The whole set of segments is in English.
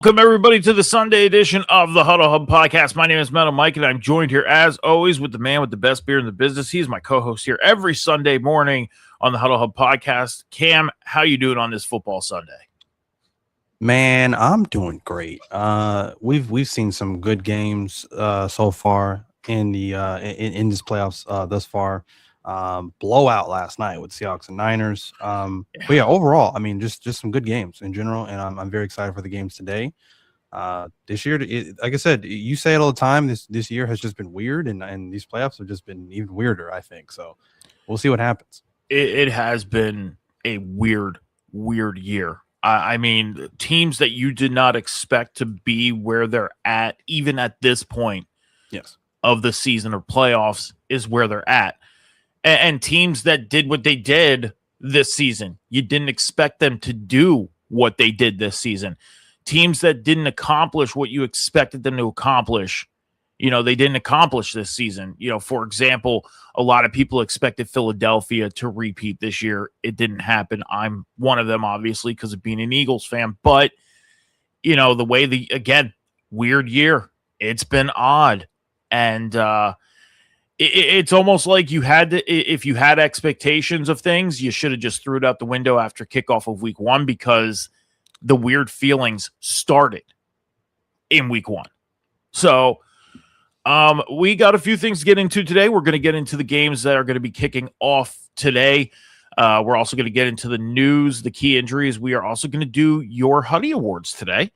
Welcome, everybody, to the Sunday edition of the Huddle Hub podcast. My name is Metal Mike, and I'm joined here, as always, with the man with the best beer in the business. He's my co-host here every Sunday morning on the Huddle Hub podcast. Cam, how you doing on this football Sunday? Man, I'm doing great. We've seen some good games so far in the in this playoffs thus far. Blowout last night with Seahawks and Niners. But yeah, overall, I mean, just some good games in general, and I'm very excited for the games today. This year, like I said, you say it all the time. This year has just been weird, and these playoffs have just been even weirder, I think. So we'll see what happens. It has been a weird year. I mean, teams that you did not expect to be where they're at, even at this point of the season or playoffs, is where they're at. And teams that did what they did this season, you didn't expect them to do what they did this season. Teams that didn't accomplish what you expected them to accomplish, they didn't accomplish this season. For example, a lot of people expected Philadelphia to repeat this year. It didn't happen. I'm one of them, obviously, because of being an Eagles fan. But, the way again, weird year. It's been odd. And it's almost like you had to, if you had expectations of things, you should have just threw it out the window after kickoff of week one, because the weird feelings started in week one. So, we got a few things to get into today. We're going to get into the games that are going to be kicking off today. We're also going to get into the news, the key injuries. We are also going to do your Huddy Awards today.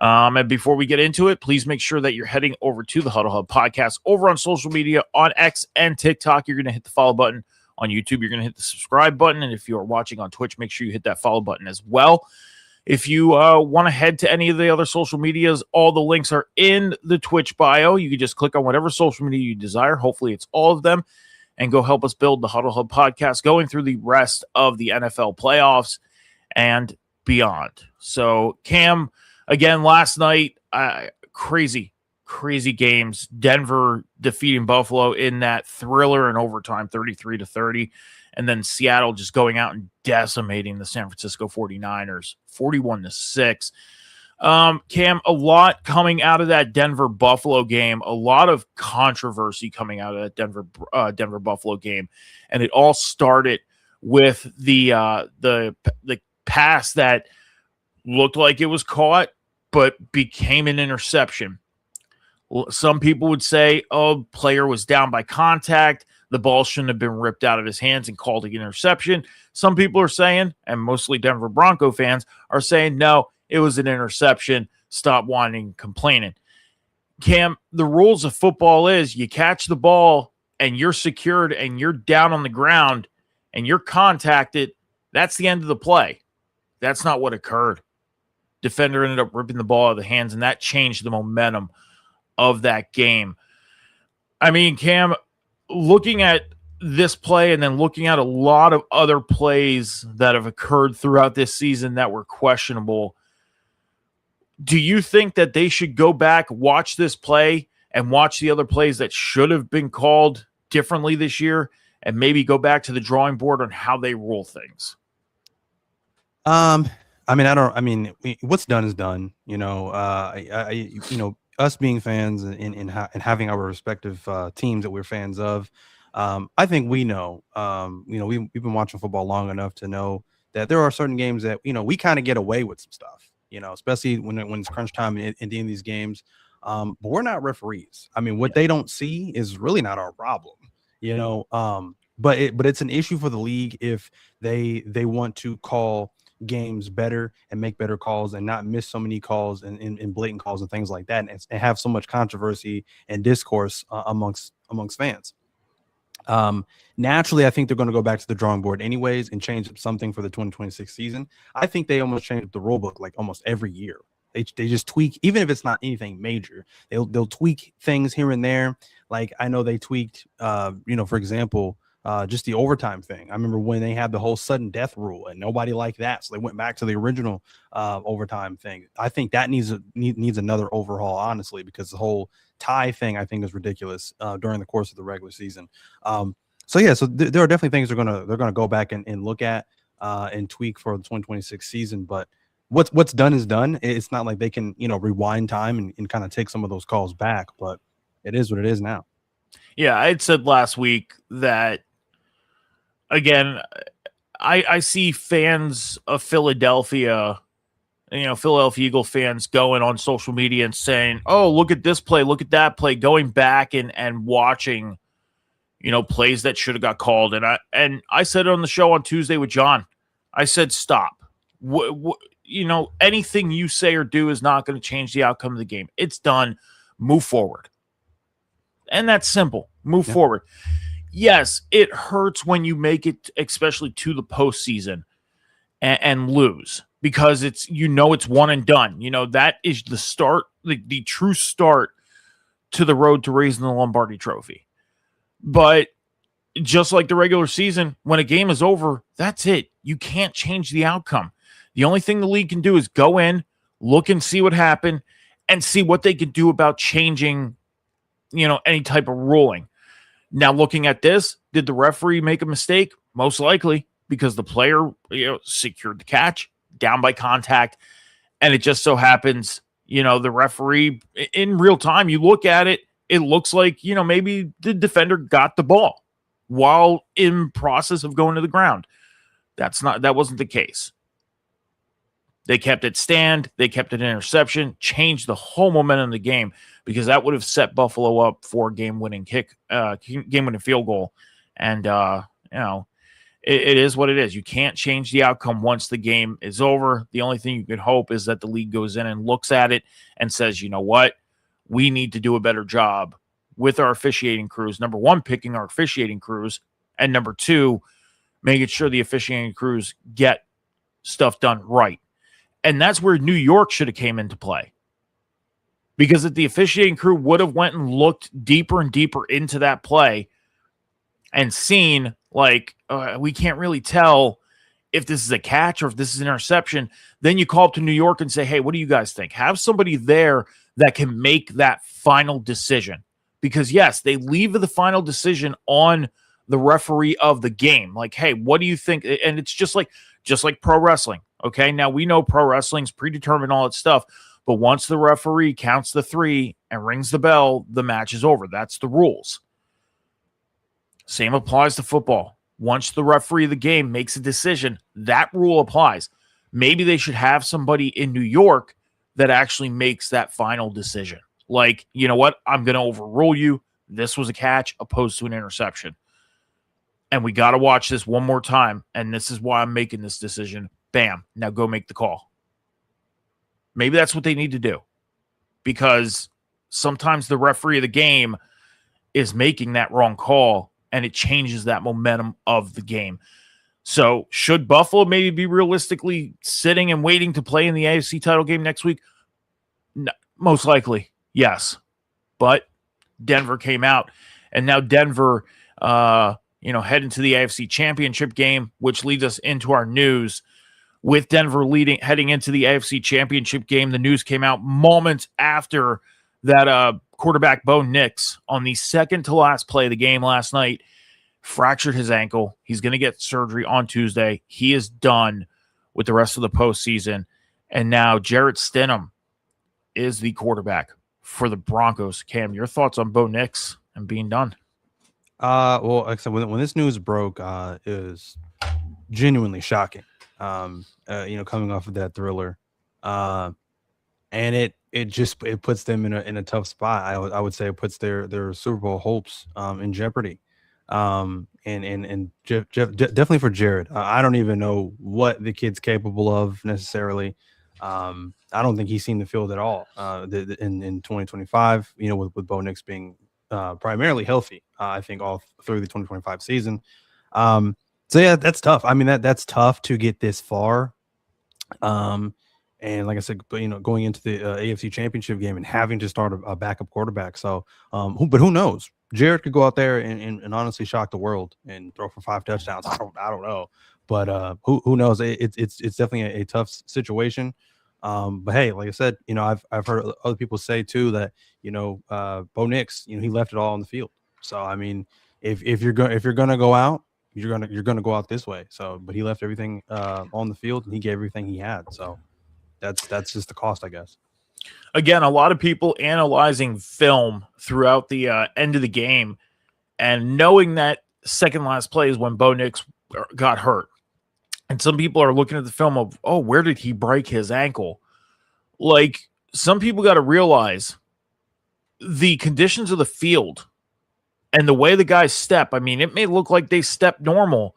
And before we get into it, please make sure that you're heading over to the Huddle Hub podcast over on social media, on X and TikTok. You're going to hit the follow button. On YouTube, you're going to hit the subscribe button. And if you are watching on Twitch, make sure you hit that follow button as well. If you want to head to any of the other social medias, all the links are in the Twitch bio. You can just click on whatever social media you desire. Hopefully it's all of them. And go help us build the Huddle Hub podcast going through the rest of the NFL playoffs and beyond. So, Cam, again, last night, crazy games. Denver defeating Buffalo in that thriller in overtime, 33-30. And then Seattle just going out and decimating the San Francisco 49ers, 41-6. Cam, a lot coming out of that Denver-Buffalo game, a lot of controversy coming out of that Denver-Buffalo game. And it all started with the pass that looked like it was caught, but became an interception. Some people would say, player was down by contact. The ball shouldn't have been ripped out of his hands and called an interception. Some people are saying, and mostly Denver Bronco fans are saying, no, it was an interception. Stop whining and complaining. Cam, the rules of football is you catch the ball and you're secured and you're down on the ground and you're contacted. That's the end of the play. That's not what occurred. Defender ended up ripping the ball out of the hands, and that changed the momentum of that game. I mean, Cam, looking at this play and then looking at a lot of other plays that have occurred throughout this season that were questionable, do you think that they should go back, watch this play, and watch the other plays that should have been called differently this year, and maybe go back to the drawing board on how they rule things? What's done is done. Us being fans and having our respective teams that we're fans of, I think we know. We've been watching football long enough to know that there are certain games that we kind of get away with some stuff. Especially when it's crunch time in the end of these games. But we're not referees. I mean, what they don't see is really not our problem. But it's an issue for the league if they want to call games better and make better calls and not miss so many calls and blatant calls and things like that, and have so much controversy and discourse amongst fans. Naturally, I think they're going to go back to the drawing board anyways and change up something for the 2026 season. I think they almost change up the rule book like almost every year. They just tweak, even if it's not anything major, they'll tweak things here and there. Like I know they tweaked, for example, just the overtime thing. I remember when they had the whole sudden death rule and nobody liked that. So they went back to the original overtime thing. I think that needs another overhaul, honestly, because the whole tie thing I think is ridiculous during the course of the regular season. So there are definitely things they're gonna go back and look at and tweak for the 2026 season. But what's done is done. It's not like they can, rewind time and kind of take some of those calls back, but it is what it is now. Yeah, I had said last week that, again, I see fans of Philadelphia, Philadelphia Eagle fans going on social media and saying, oh, look at this play, look at that play, going back and watching, plays that should have got called. And I said it on the show on Tuesday with John. I said, stop. Anything you say or do is not going to change the outcome of the game. It's done. Move forward. And that's simple. Move forward. Yes, it hurts when you make it, especially to the postseason, and lose, because it's one and done. That is the start, the true start to the road to raising the Lombardi Trophy. But just like the regular season, when a game is over, that's it. You can't change the outcome. The only thing the league can do is go in, look and see what happened, and see what they can do about changing, any type of ruling. Now, looking at this, did the referee make a mistake? Most likely, because the player, secured the catch, down by contact, and it just so happens, the referee, in real time, you look at it, it looks like, maybe the defender got the ball while in process of going to the ground. That wasn't the case. They kept it stand. They kept it interception, changed the whole momentum of the game, because that would have set Buffalo up for game-winning field goal. And, it is what it is. You can't change the outcome once the game is over. The only thing you can hope is that the league goes in and looks at it and says, you know what? We need to do a better job with our officiating crews. Number one, picking our officiating crews. And number two, making sure the officiating crews get stuff done right. And that's where New York should have came into play. Because if the officiating crew would have went and looked deeper and deeper into that play and seen, we can't really tell if this is a catch or if this is an interception, then you call up to New York and say, hey, what do you guys think? Have somebody there that can make that final decision. Because, yes, they leave the final decision on the referee of the game. Like, hey, what do you think? And it's just like pro wrestling. Okay, now we know pro wrestling's predetermined, all that stuff, but once the referee counts the 3 and rings the bell, the match is over. That's the rules. Same applies to football. Once the referee of the game makes a decision, that rule applies. Maybe they should have somebody in New York that actually makes that final decision. Like, you know what? I'm going to overrule you. This was a catch opposed to an interception. And we got to watch this one more time, and this is why I'm making this decision. Bam. Now go make the call. Maybe that's what they need to do, because sometimes the referee of the game is making that wrong call, and it changes that momentum of the game. So should Buffalo maybe be realistically sitting and waiting to play in the AFC title game next week? No, most likely, yes. But Denver came out, and now Denver, head into the AFC championship game, which leads us into our news. With Denver heading into the AFC championship game, the news came out moments after that quarterback Bo Nix, on the second to last play of the game last night, fractured his ankle. He's going to get surgery on Tuesday. He is done with the rest of the postseason. And now Jarrett Stidham is the quarterback for the Broncos. Cam, your thoughts on Bo Nix and being done? Well, like I said, when this news broke, it was genuinely shocking. Coming off of that thriller, and it puts them in a tough spot. I would say it puts their Super Bowl hopes in jeopardy. And definitely for Jared. I don't even know what the kid's capable of necessarily. I don't think he's seen the field at all in 2025. With Bo Nix being primarily healthy, I think all through the 2025 season. So yeah, that's tough. I mean, that's tough to get this far. And like I said, going into the AFC Championship game and having to start a backup quarterback. So, but who knows? Jared could go out there and honestly shock the world and throw for 5 touchdowns. I don't know, but who knows? It's definitely a tough situation. But hey, like I said, I've heard other people say too that Bo Nix, he left it all on the field. So I mean, if you're gonna go out, you're gonna go out this way. So, but he left everything on the field and he gave everything he had. So, that's just the cost, I guess. Again, a lot of people analyzing film throughout the end of the game and knowing that second last play is when Bo Nix got hurt. And some people are looking at the film of, oh, where did he break his ankle? Like, some people got to realize the conditions of the field and the way the guys step. I mean, it may look like they step normal,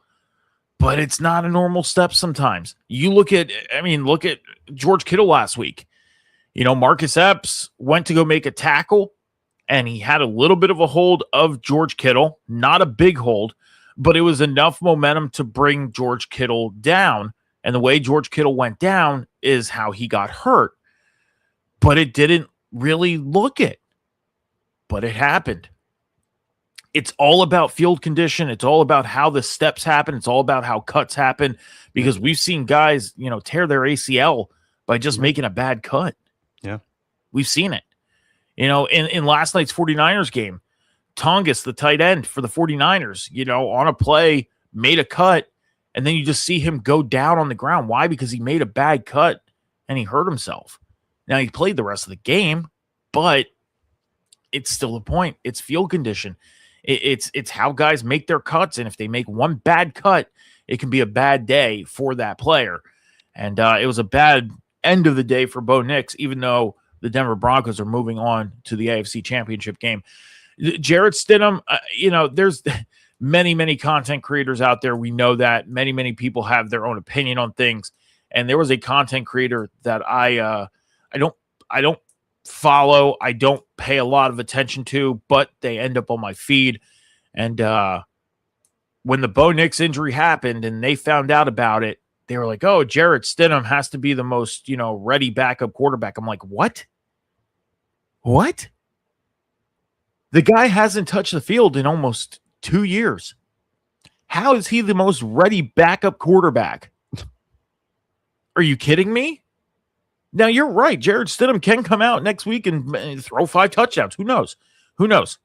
but it's not a normal step sometimes. You look at George Kittle last week. You know, Marcus Epps went to go make a tackle, and he had a little bit of a hold of George Kittle, not a big hold, but it was enough momentum to bring George Kittle down. And the way George Kittle went down is how he got hurt. But it didn't really look it. But it happened. It's all about field condition. It's all about how the steps happen. It's all about how cuts happen, because we've seen guys, tear their ACL by just making a bad cut. Yeah. We've seen it. In last night's 49ers game, Tongas, the tight end for the 49ers, on a play, made a cut, and then you just see him go down on the ground. Why? Because he made a bad cut and he hurt himself. Now, he played the rest of the game, but it's still the point. It's field condition. It's how guys make their cuts, and if they make one bad cut, it can be a bad day for that player. And it was a bad end of the day for Bo Nix, even though the Denver Broncos are moving on to the AFC Championship game. Jarrett Stidham, there's many, many content creators out there. We know that many, many people have their own opinion on things. And there was a content creator that I don't follow, I don't pay a lot of attention to, but they end up on my feed. And when the Bo Nix injury happened and they found out about it, they were like, oh, Jarrett Stidham has to be the most, ready backup quarterback. I'm like, what? What? The guy hasn't touched the field in almost 2 years. How is he the most ready backup quarterback? Are you kidding me? Now, you're right. Jarrett Stidham can come out next week and throw 5 touchdowns. Who knows? Who knows?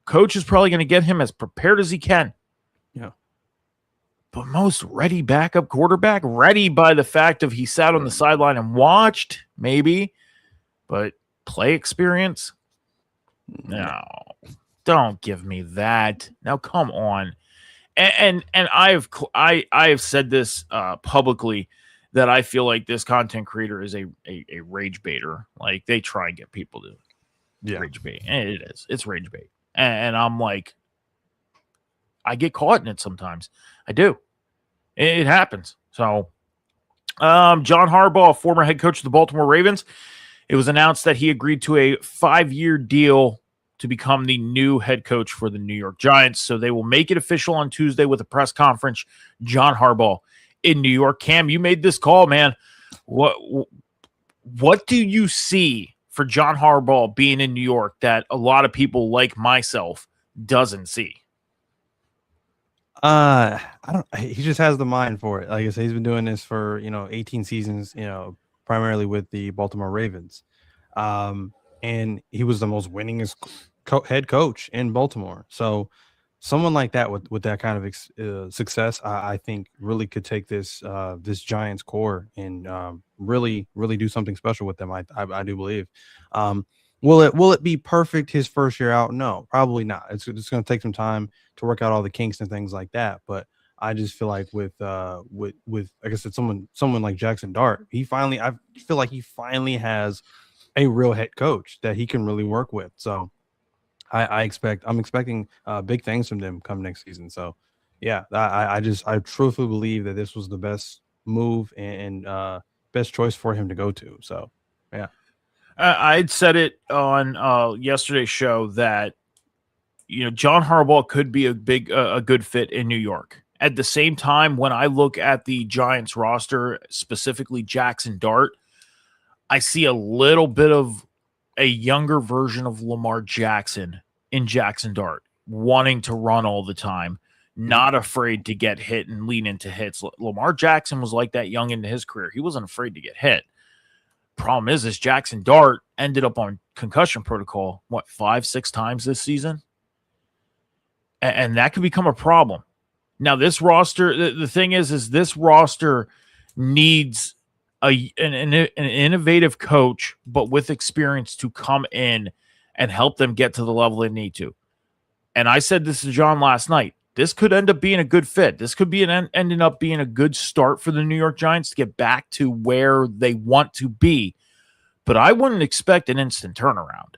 Coach is probably going to get him as prepared as he can. Yeah. But most ready backup quarterback, ready by the fact of he sat on the sideline and watched, maybe, but play experience? No, don't give me that. Now, come on. And I have said this publicly, that I feel like this content creator is a rage baiter. Like, they try and get people to rage bait. And it is. It's rage bait. And I'm like, I get caught in it sometimes. I do. It happens. So, John Harbaugh, former head coach of the Baltimore Ravens, it was announced that he agreed to a 5-year deal to become the new head coach for the New York Giants. So they will make it official on Tuesday with a press conference. John Harbaugh in New York. Cam, you made this call, man. What do you see for John Harbaugh being in New York that a lot of people like myself doesn't see? I don't. He just has the mind for it. Like I said, he's been doing this for 18 seasons. Primarily with the Baltimore Ravens, and he was the most winningest head coach in Baltimore. So, someone like that with that kind of success, I think, really could take this Giants core and really do something special with them. I do believe. Will it be perfect his first year out? No, probably not. It's going to take some time to work out all the kinks and things like that. But I just feel like with like I said, someone like Jackson Dart, I feel like he finally has a real head coach that he can really work with. So I'm expecting big things from them come next season. So yeah, I truthfully believe that this was the best move and best choice for him to go to. So yeah. I'd said it on yesterday's show that John Harbaugh could be a good fit in New York. At the same time, when I look at the Giants roster, specifically Jackson Dart, I see a little bit of a younger version of Lamar Jackson in Jackson Dart, wanting to run all the time, not afraid to get hit and lean into hits. Lamar Jackson was like that young into his career. He wasn't afraid to get hit. Problem is Jackson Dart ended up on concussion protocol, 5-6 times this season? And that could become a problem. Now, this roster, the thing is this roster needs an innovative coach, but with experience to come in and help them get to the level they need to. And I said this to John last night. This could end up being a good fit. This could be ending up being a good start for the New York Giants to get back to where they want to be. But I wouldn't expect an instant turnaround.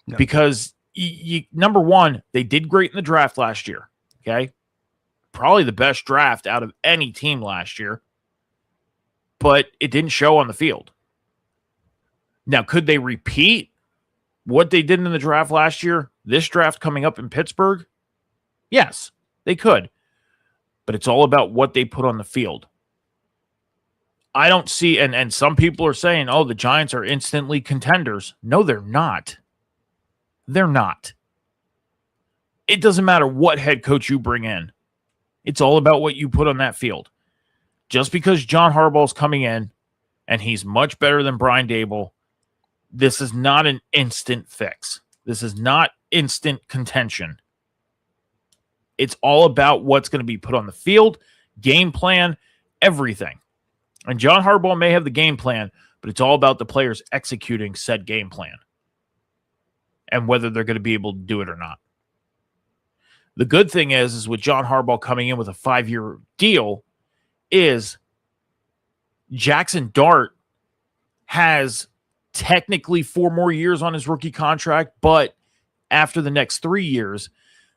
No. Because, number one, they did great in the draft last year. Okay? Probably the best draft out of any team last year. But it didn't show on the field. Now, could they repeat what they did in the draft last year, this draft coming up in Pittsburgh? Yes, they could. But it's all about what they put on the field. I don't see, and some people are saying, oh, the Giants are instantly contenders. No, they're not. They're not. It doesn't matter what head coach you bring in. It's all about what you put on that field. Just because John Harbaugh's coming in and he's much better than Brian Daboll, this is not an instant fix. This is not instant contention. It's all about what's going to be put on the field, game plan, everything. And John Harbaugh may have the game plan, but it's all about the players executing said game plan and whether they're going to be able to do it or not. The good thing is with John Harbaugh coming in with a 5-year deal, is Jackson Dart has technically 4 more years on his rookie contract, but after the next 3 years,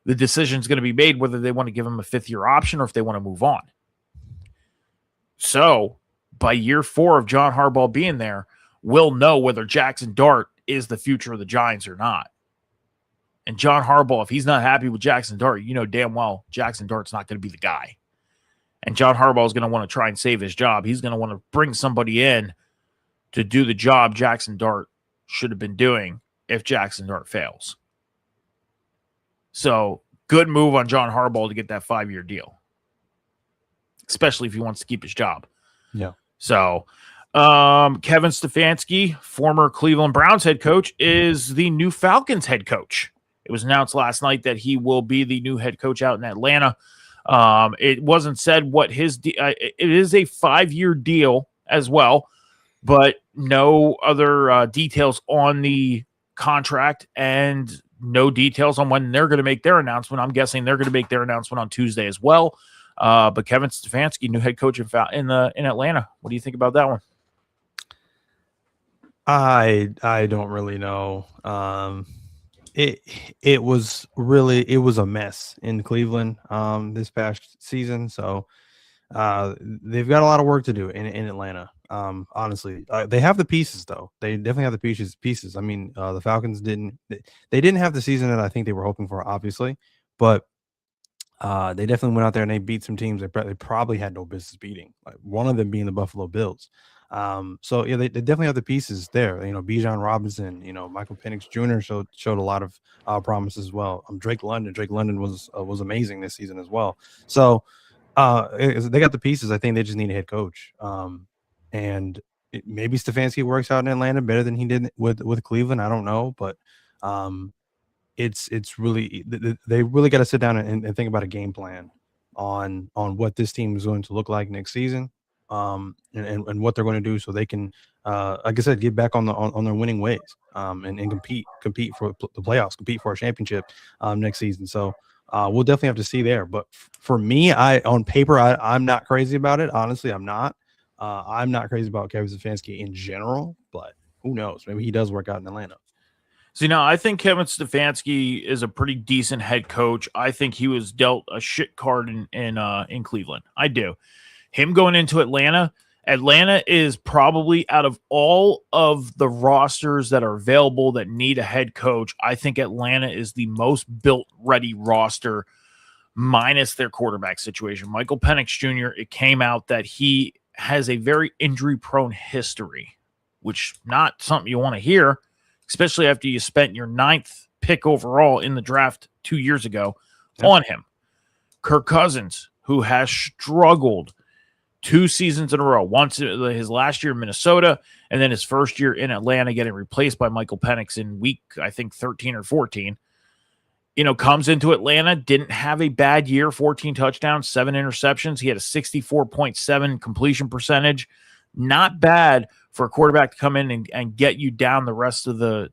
the decision is going to be made whether they want to give him a 5th-year option or if they want to move on. So, by year 4 of John Harbaugh being there, we'll know whether Jackson Dart is the future of the Giants or not. And John Harbaugh, if he's not happy with Jackson Dart, you know damn well Jackson Dart's not going to be the guy. And John Harbaugh is going to want to try and save his job. He's going to want to bring somebody in to do the job Jackson Dart should have been doing if Jackson Dart fails. So, good move on John Harbaugh to get that 5-year deal, especially if he wants to keep his job. Yeah. So, Kevin Stefanski, former Cleveland Browns head coach, is the new Falcons head coach. It was announced last night that he will be the new head coach out in Atlanta. It wasn't said what his it is a 5-year deal as well, but no other details on the contract and no details on when they're going to make their announcement. I'm guessing they're going to make their announcement on Tuesday as well. But Kevin Stefanski, new head coach in Atlanta. What do you think about that one? I don't really know. It was a mess in Cleveland this past season. So they've got a lot of work to do in Atlanta. Honestly, they have the pieces though. They definitely have the pieces. I mean, the Falcons didn't have the season that I think they were hoping for, obviously, but they definitely went out there and they beat some teams they probably had no business beating. Like one of them being the Buffalo Bills. So yeah, they definitely have the pieces there. You know, Bijan Robinson, you know, Michael Penix Jr. showed a lot of promise as well. Drake London was amazing this season as well. So they got the pieces. I think they just need a head coach. And maybe Stefanski works out in Atlanta better than he did with Cleveland. I don't know, but it's really they really got to sit down and think about a game plan on what this team is going to look like next season, and what they're going to do so they can, like I said, get back on their winning ways, and compete for the playoffs, compete for a championship next season. So we'll definitely have to see there. But for me, on paper, I'm not crazy about it. Honestly, I'm not. I'm not crazy about Kevin Stefanski in general, but who knows? Maybe he does work out in Atlanta. So, I think Kevin Stefanski is a pretty decent head coach. I think he was dealt a shit card in Cleveland. I do. Him going into Atlanta is probably, out of all of the rosters that are available that need a head coach, I think Atlanta is the most built-ready roster, minus their quarterback situation. Michael Penix Jr., it came out that he has a very injury-prone history, which not something you want to hear, especially after you spent your 9th pick overall in the draft 2 years ago on him. Kirk Cousins, who has struggled 2 seasons in a row, once his last year in Minnesota, and then his first year in Atlanta, getting replaced by Michael Penix in week, I think, 13 or 14. Comes into Atlanta, didn't have a bad year, 14 touchdowns, 7 interceptions. He had a 64.7 completion percentage. Not bad for a quarterback to come in and get you down the rest of the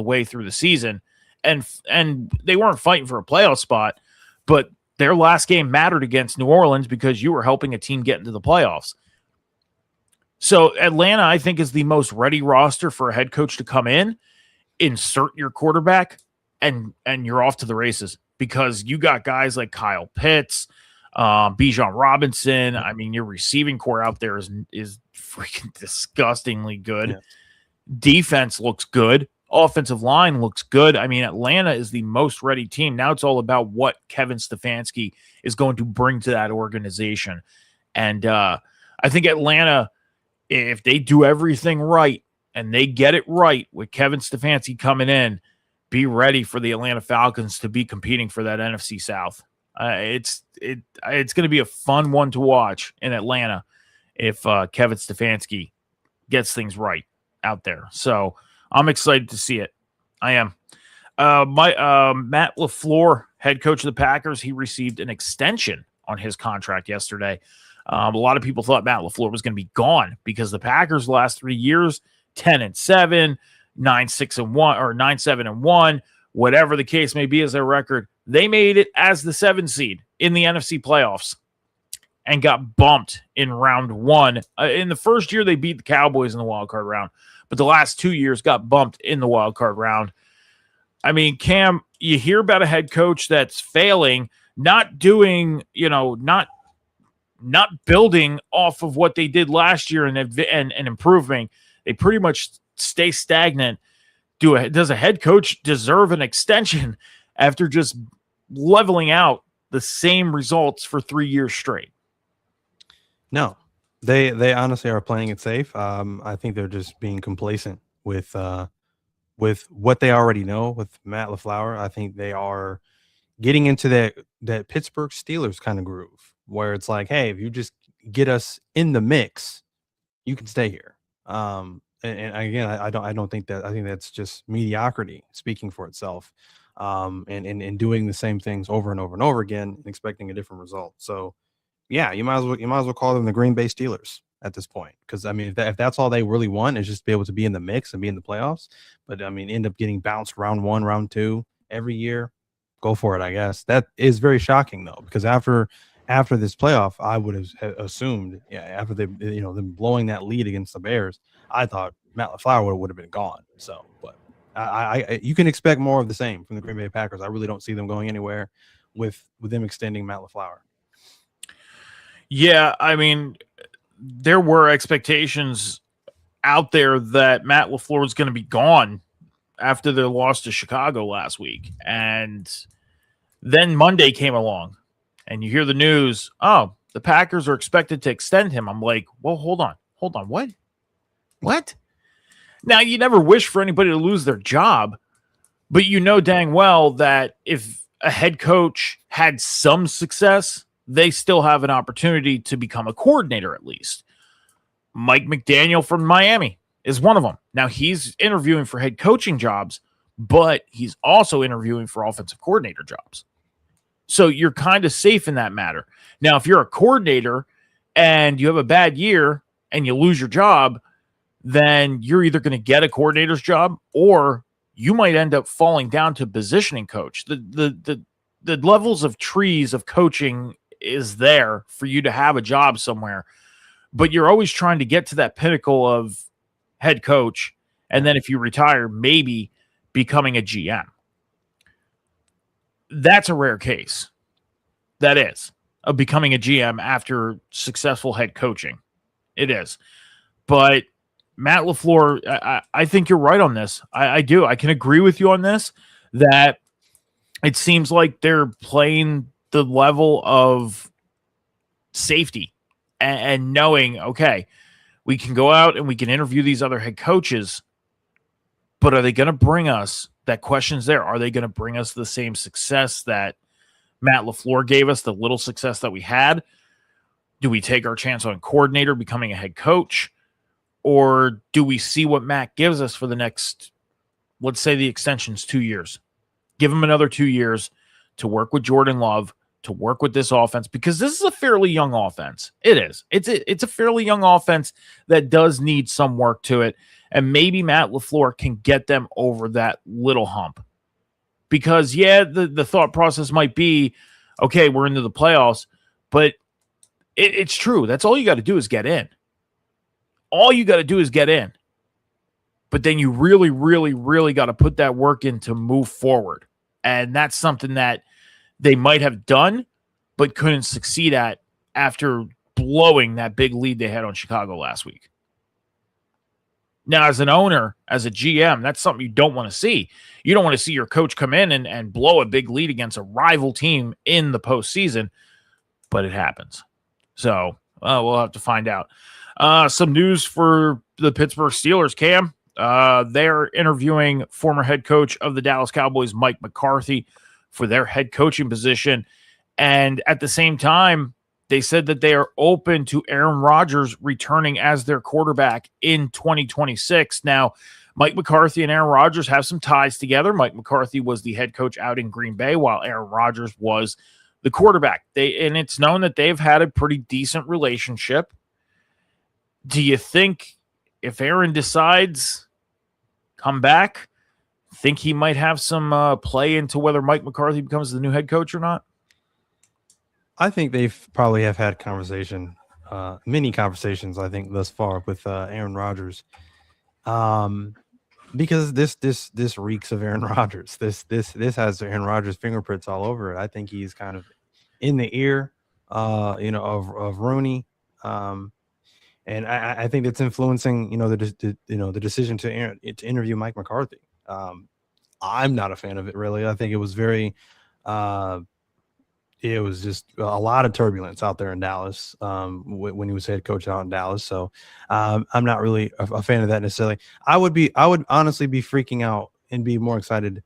way through the season. And they weren't fighting for a playoff spot, but their last game mattered against New Orleans because you were helping a team get into the playoffs. So Atlanta, I think, is the most ready roster for a head coach to come in, insert your quarterback, and you're off to the races because you got guys like Kyle Pitts, Bijan Robinson. I mean, your receiving core out there is freaking disgustingly good. Yeah. Defense looks good. Offensive line looks good. I mean, Atlanta is the most ready team. Now it's all about what Kevin Stefanski is going to bring to that organization. And I think Atlanta, if they do everything right and they get it right with Kevin Stefanski coming in, be ready for the Atlanta Falcons to be competing for that NFC South. It's going to be a fun one to watch in Atlanta if Kevin Stefanski gets things right out there. So I'm excited to see it. I am. Matt LaFleur, head coach of the Packers, he received an extension on his contract yesterday. A lot of people thought Matt LaFleur was going to be gone because the Packers the last 3 years, 10-7, 9-6-1, or 9-7-1, whatever the case may be as their record, they made it as the 7 seed in the NFC playoffs and got bumped in round 1. In the first year, they beat the Cowboys in the wild card round, but the last 2 years got bumped in the wild card round. I mean, Cam, you hear about a head coach that's failing, not doing, not building off of what they did last year and improving. They pretty much stay stagnant. Does a head coach deserve an extension after just leveling out the same results for 3 years straight? No, they honestly are playing it safe. I think they're just being complacent with what they already know with Matt LaFleur. I think they are getting into that Pittsburgh Steelers kind of groove where it's like, hey, if you just get us in the mix, you can stay here. And again, I don't think that. I think that's just mediocrity speaking for itself, and doing the same things over and over and over again and expecting a different result. So, yeah, you might as well call them the Green Bay Steelers at this point, because I mean, if that's all they really want is just be able to be in the mix and be in the playoffs, but I mean, end up getting bounced round 1, round 2 every year, go for it. I guess that is very shocking though, because after this playoff, I would have assumed, after them blowing that lead against the Bears, I thought Matt LaFleur would have been gone. So, but I you can expect more of the same from the Green Bay Packers. I really don't see them going anywhere with them extending Matt LaFleur. Yeah, I mean, there were expectations out there that Matt LaFleur was going to be gone after their loss to Chicago last week. And then Monday came along and you hear the news, oh, the Packers are expected to extend him. I'm like, well, hold on. What? Now, you never wish for anybody to lose their job, but you know dang well that if a head coach had some success, they still have an opportunity to become a coordinator at least. Mike McDaniel from Miami is one of them. Now, he's interviewing for head coaching jobs, but he's also interviewing for offensive coordinator jobs. So you're kind of safe in that matter. Now, if you're a coordinator and you have a bad year and you lose your job, then you're either going to get a coordinator's job or you might end up falling down to positioning coach. The levels of trees of coaching is there for you to have a job somewhere, but you're always trying to get to that pinnacle of head coach. And then if you retire, maybe becoming a GM. That's a rare case. That is, of becoming a GM after successful head coaching. It is. But Matt LaFleur, I think you're right on this. I do. I can agree with you on this, that it seems like they're playing the level of safety and knowing, okay, we can go out and we can interview these other head coaches, but are they going to bring us, that question's there, are they going to bring us the same success that Matt LaFleur gave us, the little success that we had? Do we take our chance on coordinator becoming a head coach? Or do we see what Matt gives us for the next, let's say the extension's 2 years? Give him another 2 years to work with Jordan Love, to work with this offense, because this is a fairly young offense. It is. It's a fairly young offense that does need some work to it. And maybe Matt LaFleur can get them over that little hump. Because, yeah, the thought process might be, okay, we're into the playoffs, but it's true. That's all you got to do is get in. All you got to do is get in. But then you really, really, really got to put that work in to move forward. And that's something that they might have done, but couldn't succeed at after blowing that big lead they had on Chicago last week. Now, as an owner, as a GM, that's something you don't want to see. You don't want to see your coach come in and blow a big lead against a rival team in the postseason, but it happens. So we'll have to find out. Some news for the Pittsburgh Steelers, Cam. They're interviewing former head coach of the Dallas Cowboys, Mike McCarthy, for their head coaching position. And at the same time, they said that they are open to Aaron Rodgers returning as their quarterback in 2026. Now, Mike McCarthy and Aaron Rodgers have some ties together. Mike McCarthy was the head coach out in Green Bay, while Aaron Rodgers was the quarterback. And it's known that they've had a pretty decent relationship. Do you think if Aaron decides come back, think he might have some play into whether Mike McCarthy becomes the new head coach or not? I think they've probably have had many conversations, I think, thus far with Aaron Rodgers, because this reeks of Aaron Rodgers. This has Aaron Rodgers fingerprints all over it. I think he's kind of in the ear, of Rooney, and I think it's influencing, the decision to interview Mike McCarthy. I'm not a fan of it, really. I think it was it was just a lot of turbulence out there in Dallas when he was head coach out in Dallas. So I'm not really a fan of that necessarily. I would honestly be freaking out and be more excited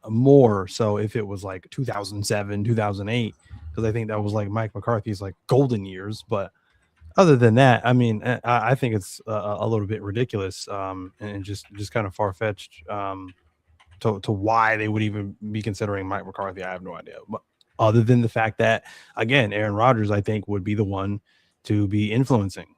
more so if it was like 2007, 2008, because I think that was like Mike McCarthy's like golden years. But other than that, I mean, I think it's a little bit ridiculous and just kind of far-fetched to why they would even be considering Mike McCarthy. I have no idea. But other than the fact that, again, Aaron Rodgers, I think, would be the one to be influencing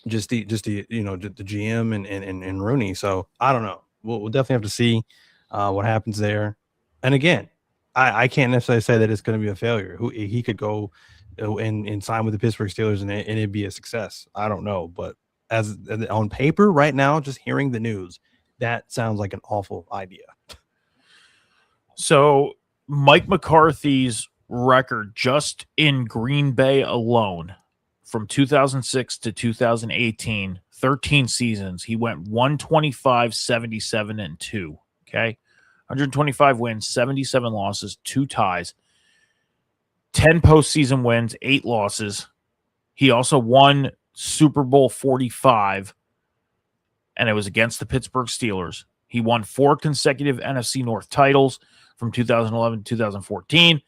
just the GM and Rooney. So I don't know. We'll definitely have to see what happens there. And again, I can't necessarily say that it's going to be a failure. He could go and sign with the Pittsburgh Steelers and it'd be a success. I don't know, but as on paper right now, just hearing the news, that sounds like an awful idea. So Mike McCarthy's record just in Green Bay alone from 2006 to 2018, 13 seasons, he went 125, 77, and 2. Okay. 125 wins, 77 losses, 2 ties, 10 postseason wins, 8 losses. He also won Super Bowl 45, and it was against the Pittsburgh Steelers. He won 4 consecutive NFC North titles from 2011 to 2014,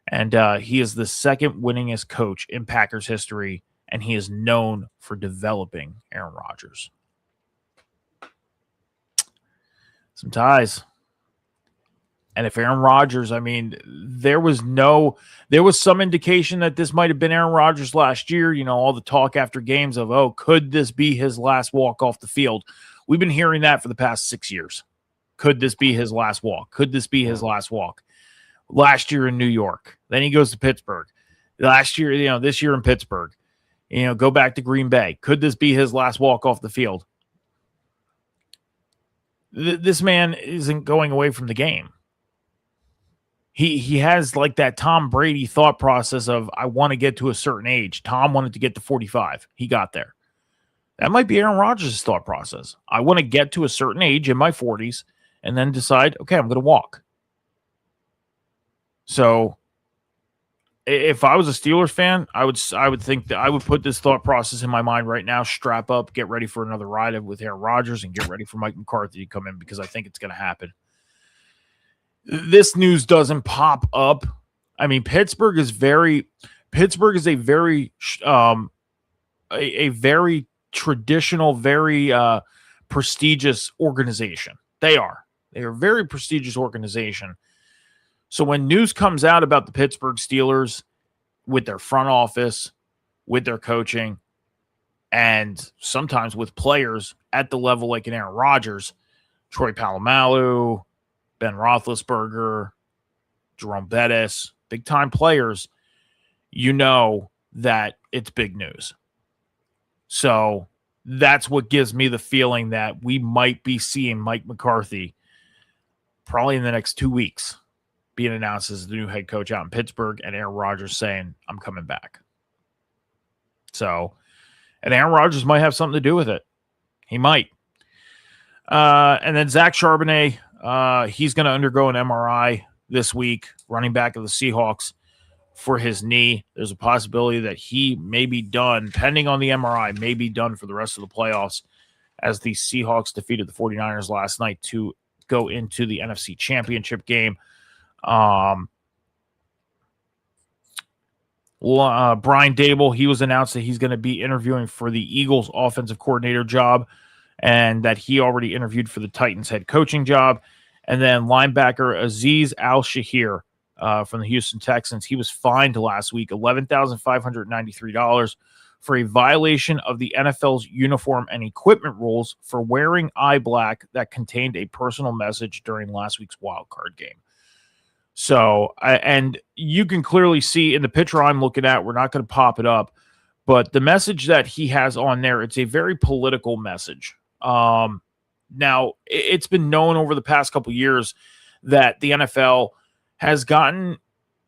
and he is the second winningest coach in Packers history, and he is known for developing Aaron Rodgers. Some ties. And if Aaron Rodgers, I mean, there was some indication that this might have been Aaron Rodgers last year. All the talk after games of, could this be his last walk off the field? We've been hearing that for the past 6 years. Could this be his last walk? Could this be his last walk? Last year in New York. Then he goes to Pittsburgh. Last year, this year in Pittsburgh. Go back to Green Bay. Could this be his last walk off the field? This man isn't going away from the game. He has like that Tom Brady thought process of, I want to get to a certain age. Tom wanted to get to 45. He got there. That might be Aaron Rodgers' thought process. I want to get to a certain age in my 40s and then decide, okay, I'm going to walk. So if I was a Steelers fan, I would think that I would put this thought process in my mind right now, strap up, get ready for another ride with Aaron Rodgers, and get ready for Mike McCarthy to come in, because I think it's going to happen. This news doesn't pop up. I mean, Pittsburgh is a very traditional, very prestigious organization. They are a very prestigious organization. So when news comes out about the Pittsburgh Steelers with their front office, with their coaching, and sometimes with players at the level like an Aaron Rodgers, Troy Polamalu, Ben Roethlisberger, Jerome Bettis, big-time players, you know that it's big news. So that's what gives me the feeling that we might be seeing Mike McCarthy probably in the next 2 weeks being announced as the new head coach out in Pittsburgh, and Aaron Rodgers saying, I'm coming back. So, and Aaron Rodgers might have something to do with it. He might. And then Zach Charbonnet, he's going to undergo an MRI this week, running back of the Seahawks, for his knee. There's a possibility that he may be done, pending on the MRI, may be done for the rest of the playoffs, as the Seahawks defeated the 49ers last night to go into the NFC Championship game. Brian Dable, he was announced that he's going to be interviewing for the Eagles offensive coordinator job, and that he already interviewed for the Titans head coaching job. And then linebacker Azeez Al-Shahir from the Houston Texans, he was fined last week $11,593 for a violation of the NFL's uniform and equipment rules for wearing eye black that contained a personal message during last week's wild card game. So, and you can clearly see in the picture I'm looking at, we're not going to pop it up, but the message that he has on there, it's a very political message. Now, it's been known over the past couple of years that the NFL has gotten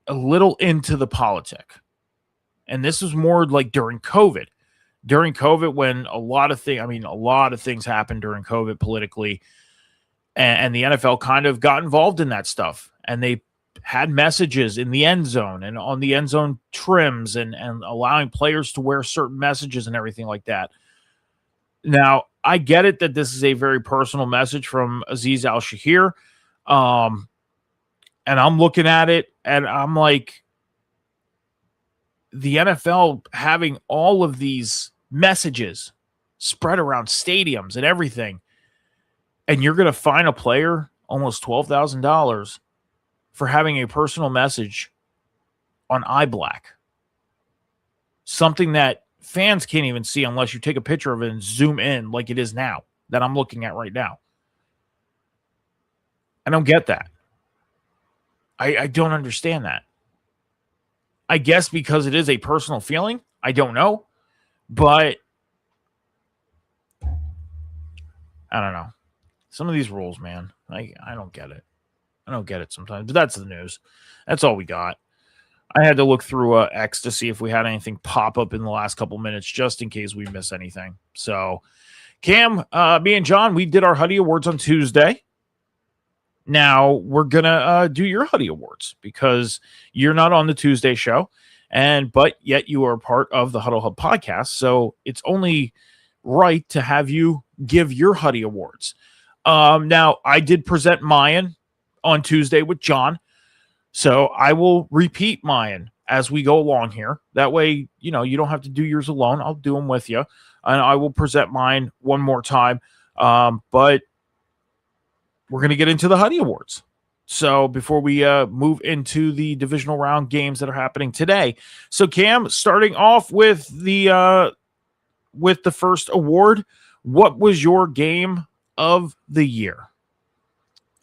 a little into the politic. And this was more like during COVID. During COVID, when a lot of things happened during COVID politically, and the NFL kind of got involved in that stuff. And they had messages in the end zone and on the end zone trims and allowing players to wear certain messages and everything like that. Now, I get it that this is a very personal message from Azeez Al-Shahir. And I'm looking at it and I'm like, the NFL having all of these messages spread around stadiums and everything, and you're going to fine a player almost $12,000 for having a personal message on eye black. Something that fans can't even see unless you take a picture of it and zoom in like it is now, that I'm looking at right now. I don't get that. I don't understand that. I guess because it is a personal feeling. I don't know. But I don't know. Some of these rules, man, I don't get it. I don't get it sometimes. But that's the news. That's all we got. I had to look through X to see if we had anything pop up in the last couple minutes, just in case we miss anything. So, Cam, me and John, we did our Huddy Awards on Tuesday. Now we're gonna do your Huddy Awards because you're not on the Tuesday show, but yet you are part of the Huddle Hub podcast. So it's only right to have you give your Huddy Awards. Now I did present mine on Tuesday with John, so I will repeat mine as we go along here. That way, you don't have to do yours alone. I'll do them with you, and I will present mine one more time. But we're going to get into the Huddy Awards. So before we move into the divisional round games that are happening today. So Cam, starting off with the first award, what was your game of the year?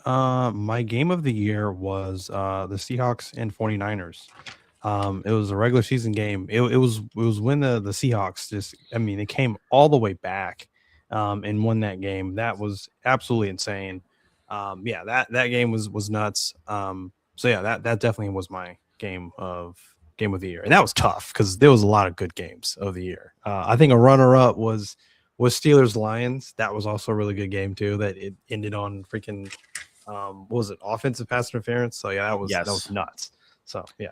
My game of the year was the Seahawks and 49ers. It was a regular season game. It was when the Seahawks they came all the way back and won that game. That was absolutely insane. That game was nuts. That definitely was my game of the year, and that was tough because there was a lot of good games of the year. I think a runner-up was Steelers Lions. That was also a really good game too. That it ended on freaking what was it, offensive pass interference? So that was nuts. So yeah.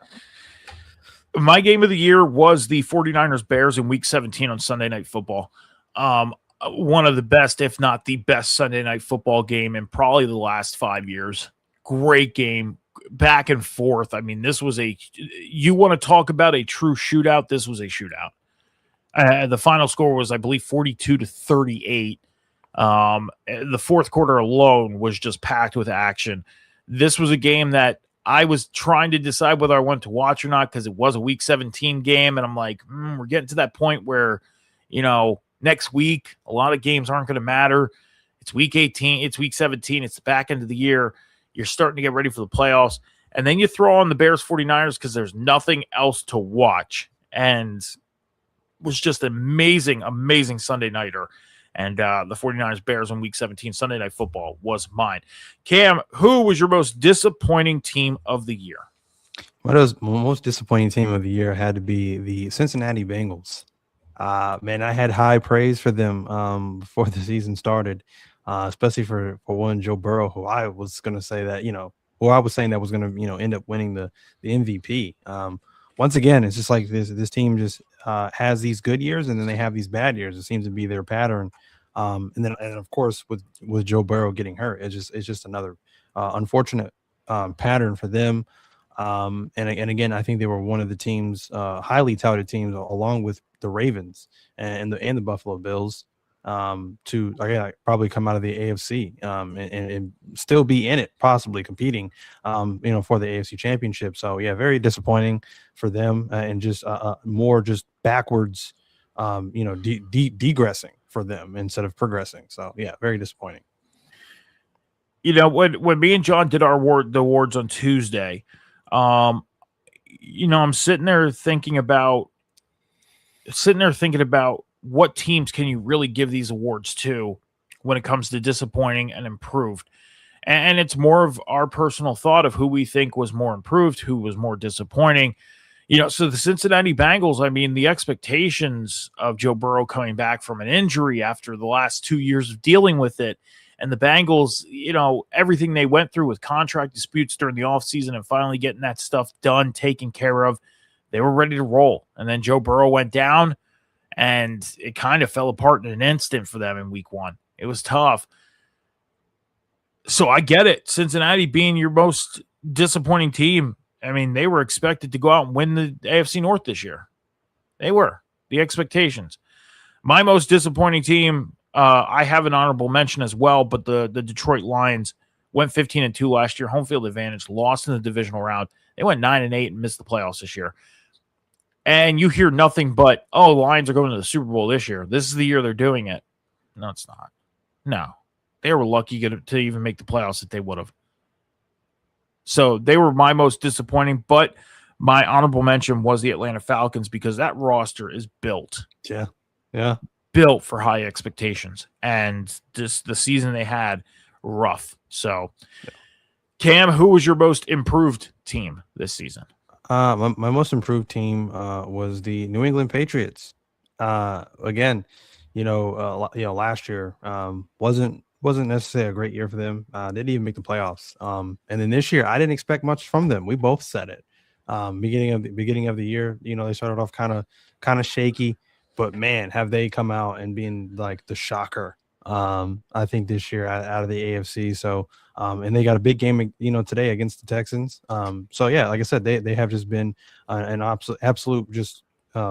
My game of the year was the 49ers Bears in week 17 on Sunday Night Football. One of the best, if not the best, Sunday Night Football game in probably the last 5 years. Great game, back and forth. I mean, this was you want to talk about a true shootout? This was a shootout. The final score was, I believe, 42-38. The fourth quarter alone was just packed with action. This was a game that I was trying to decide whether I wanted to watch or not because it was a Week 17 game, and I'm like, we're getting to that point where, next week a lot of games aren't going to matter. It's Week 18, it's Week 17, it's the back end of the year. You're starting to get ready for the playoffs, and then you throw on the Bears 49ers because there's nothing else to watch, and it was just an amazing Sunday nighter. And the 49ers Bears on Week 17 Sunday Night Football was mine. Cam, who was your most disappointing team of the year? My most disappointing team of the year had to be the Cincinnati Bengals. Man, I had high praise for them before the season started, especially for one Joe Burrow, who I was going to say that, who I was saying that was going to, end up winning the MVP. Once again, it's just like this team just has these good years and then they have these bad years. It seems to be their pattern. And of course with Joe Burrow getting hurt, it's just another unfortunate pattern for them. And again, I think they were one of the teams, highly touted teams, along with the Ravens and the Buffalo Bills, to probably come out of the AFC and still be in it, possibly competing, for the AFC Championship. So yeah, very disappointing for them, and just more just backwards, degressing for them instead of progressing. So yeah, very disappointing. When me and John did the awards on Tuesday, I'm sitting there thinking about what teams can you really give these awards to when it comes to disappointing and improved. And it's more of our personal thought of who we think was more improved, who was more disappointing. So the Cincinnati Bengals, I mean, the expectations of Joe Burrow coming back from an injury after the last 2 years of dealing with it, and the Bengals, everything they went through with contract disputes during the offseason and finally getting that stuff done, taken care of, they were ready to roll. And then Joe Burrow went down, and it kind of fell apart in an instant for them in Week 1. It was tough. So I get it. Cincinnati being your most disappointing team, I mean, they were expected to go out and win the AFC North this year. They were. The expectations. My most disappointing team, I have an honorable mention as well, but the Detroit Lions went 15-2 last year. Home field advantage, lost in the divisional round. They went 9-8 and missed the playoffs this year. And you hear nothing but, Lions are going to the Super Bowl this year. This is the year they're doing it. No, it's not. No. They were lucky to even make the playoffs if they would have. So they were my most disappointing, but my honorable mention was the Atlanta Falcons because that roster is built. Yeah. Built for high expectations. And just the season they had, rough. So, Cam, who was your most improved team this season? My most improved team was the New England Patriots. Again, last year wasn't necessarily a great year for them. They didn't even make the playoffs. And then this year, I didn't expect much from them. We both said it. Beginning of the year, they started off kind of shaky, but man, have they come out and been like the shocker. I think this year out of the AFC. So, and they got a big game, today against the Texans. So yeah, like I said, they have just been an absolute just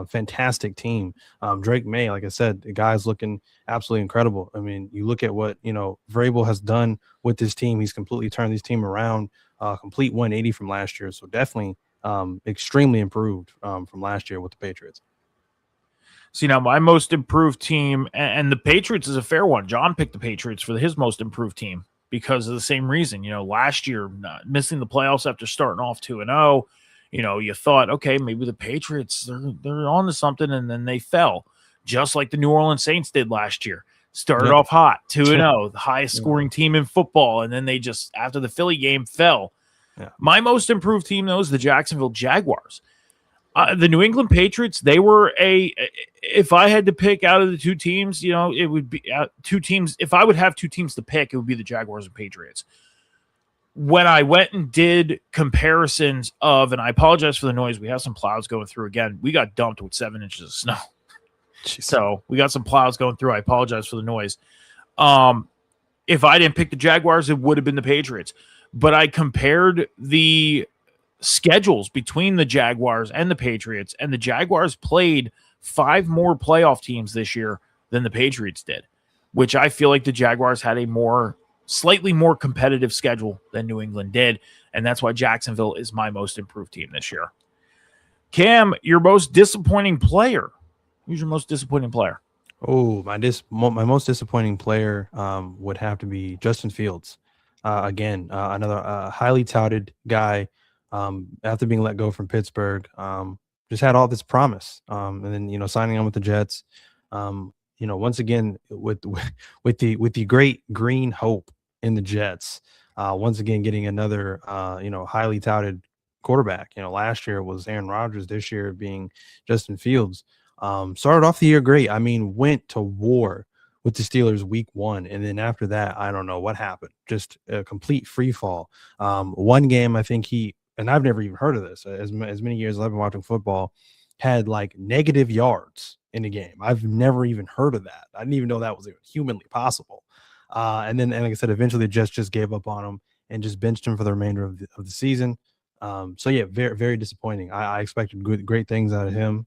fantastic team. Drake May, like I said, the guy's looking absolutely incredible. I mean, you look at what Vrabel has done with this team. He's completely turned this team around, complete 180 from last year. So definitely extremely improved from last year with the Patriots. So, my most improved team, and the Patriots is a fair one. John picked the Patriots for his most improved team because of the same reason. Last year, missing the playoffs after starting off 2-0, you thought, okay, maybe the Patriots, they're on to something, and then they fell, just like the New Orleans Saints did last year. Started off hot, 2-0, the highest scoring team in football, and then they just, after the Philly game, fell. Yeah. My most improved team, though, is the Jacksonville Jaguars. The New England Patriots, they were if I had to pick out of the two teams, it would be two teams. If I would have two teams to pick, it would be the Jaguars and Patriots. When I went and did comparisons of, and I apologize for the noise, we have some clouds going through again. We got dumped with 7 inches of snow. Jeez. So we got some clouds going through. I apologize for the noise. If I didn't pick the Jaguars, it would have been the Patriots. But I compared the schedules between the Jaguars and the Patriots, and the Jaguars played 5 more playoff teams this year than the Patriots did, which I feel like the Jaguars had a more slightly more competitive schedule than New England did, and that's why Jacksonville is my most improved team this year. Cam, your most disappointing player. Who's your most disappointing player? Oh, my most disappointing player would have to be Justin Fields. Again, another highly touted guy after being let go from Pittsburgh. Just had all this promise, and then signing on with the Jets. Once again with the great green hope in the Jets. Once again getting another highly touted quarterback. Last year it was Aaron Rodgers. This year being Justin Fields. Started off the year great. I mean, went to war with the Steelers week 1. And then after that, I don't know what happened. Just a complete free fall. One game, I think and I've never even heard of this as many years as I've been watching football, had like negative yards in a game. I've never even heard of that. I didn't even know that was even humanly possible. And like I said, eventually the Jets just gave up on him and just benched him for the remainder of the season. So yeah, very, very disappointing. I expected great things out of him.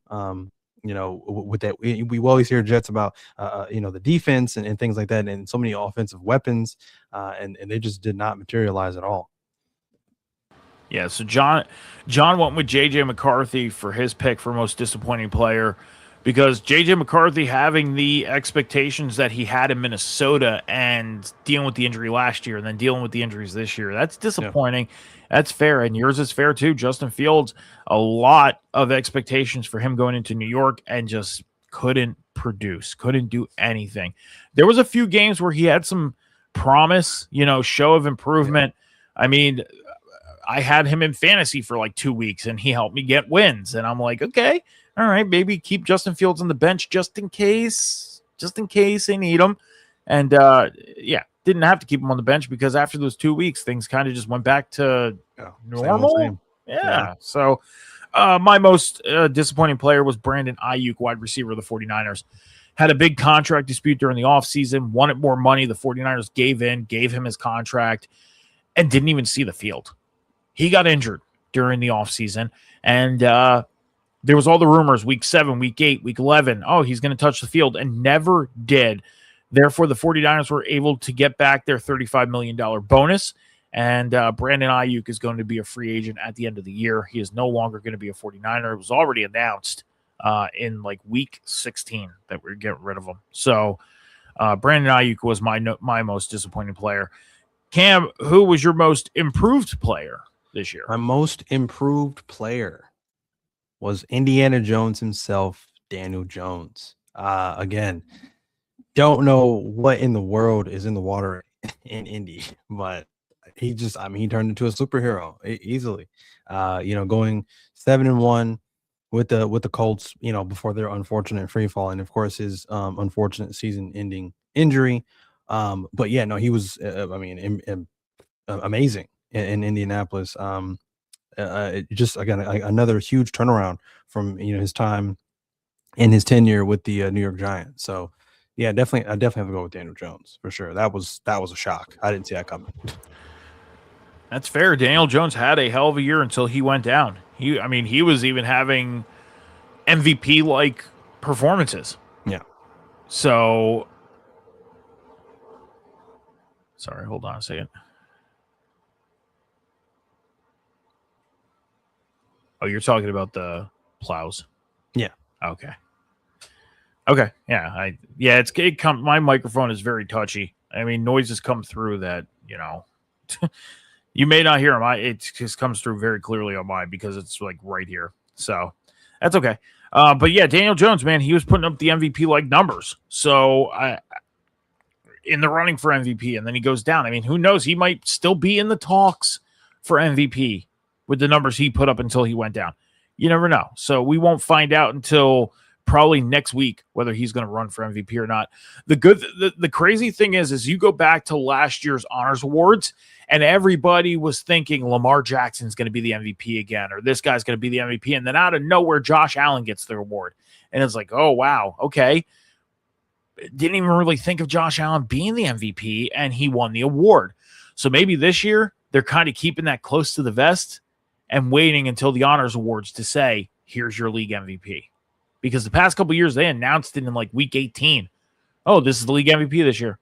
With that, we always hear Jets about, the defense and things like that, and so many offensive weapons, and they just did not materialize at all. Yeah, so John went with J.J. McCarthy for his pick for most disappointing player because J.J. McCarthy having the expectations that he had in Minnesota and dealing with the injury last year and then dealing with the injuries this year, that's disappointing. Yeah. That's fair, and yours is fair too. Justin Fields, a lot of expectations for him going into New York and just couldn't produce, couldn't do anything. There was a few games where he had some promise, show of improvement. Yeah. I mean, I had him in fantasy for like 2 weeks, and he helped me get wins. And I'm like, okay, all right, maybe keep Justin Fields on the bench just in case they need him. And didn't have to keep him on the bench because after those 2 weeks, things kind of just went back to normal. Same. Yeah. So my most disappointing player was Brandon Ayuk, wide receiver of the 49ers. Had a big contract dispute during the offseason, wanted more money. The 49ers gave him his contract, and didn't even see the field. He got injured during the offseason, and there was all the rumors, week 7, week 8, week 11, he's going to touch the field, and never did. Therefore, the 49ers were able to get back their $35 million bonus, and Brandon Ayuk is going to be a free agent at the end of the year. He is no longer going to be a 49er. It was already announced in like week 16 that we're getting rid of him. So Brandon Ayuk was my most disappointing player. Cam, who was your most improved player this year? My most improved player was Indiana Jones himself, Daniel Jones. Again, don't know what in the world is in the water in Indy, but he turned into a superhero easily. Going 7-1 with the Colts, before their unfortunate free fall, and of course his unfortunate season-ending injury. But yeah, no, he was, amazing in Indianapolis. Just again, another huge turnaround from his time in his tenure with the New York Giants. So yeah, I definitely have to go with Daniel Jones for sure. That was a shock. I didn't see that coming. That's fair. Daniel Jones had a hell of a year until he went down. He was even having MVP like performances. Yeah. So sorry, hold on a second. Oh, you're talking about the plows. Yeah. Okay. Yeah. My microphone is very touchy. I mean, noises come through that, you may not hear them. It just comes through very clearly on mine because it's like right here. So that's okay. But yeah, Daniel Jones, man, he was putting up the MVP like numbers. So in the running for MVP, and then he goes down. I mean, who knows? He might still be in the talks for MVP with the numbers he put up until he went down. You never know. So we won't find out until probably next week whether he's going to run for MVP or not. The crazy thing is you go back to last year's honors awards, and everybody was thinking Lamar Jackson's going to be the MVP again, or this guy's going to be the MVP. And then out of nowhere, Josh Allen gets the award. And it's like, oh, wow, okay. Didn't even really think of Josh Allen being the MVP, and he won the award. So maybe this year they're kind of keeping that close to the vest and waiting until the honors awards to say, here's your league MVP. Because the past couple of years, they announced it in like week 18. Oh, this is the league MVP this year.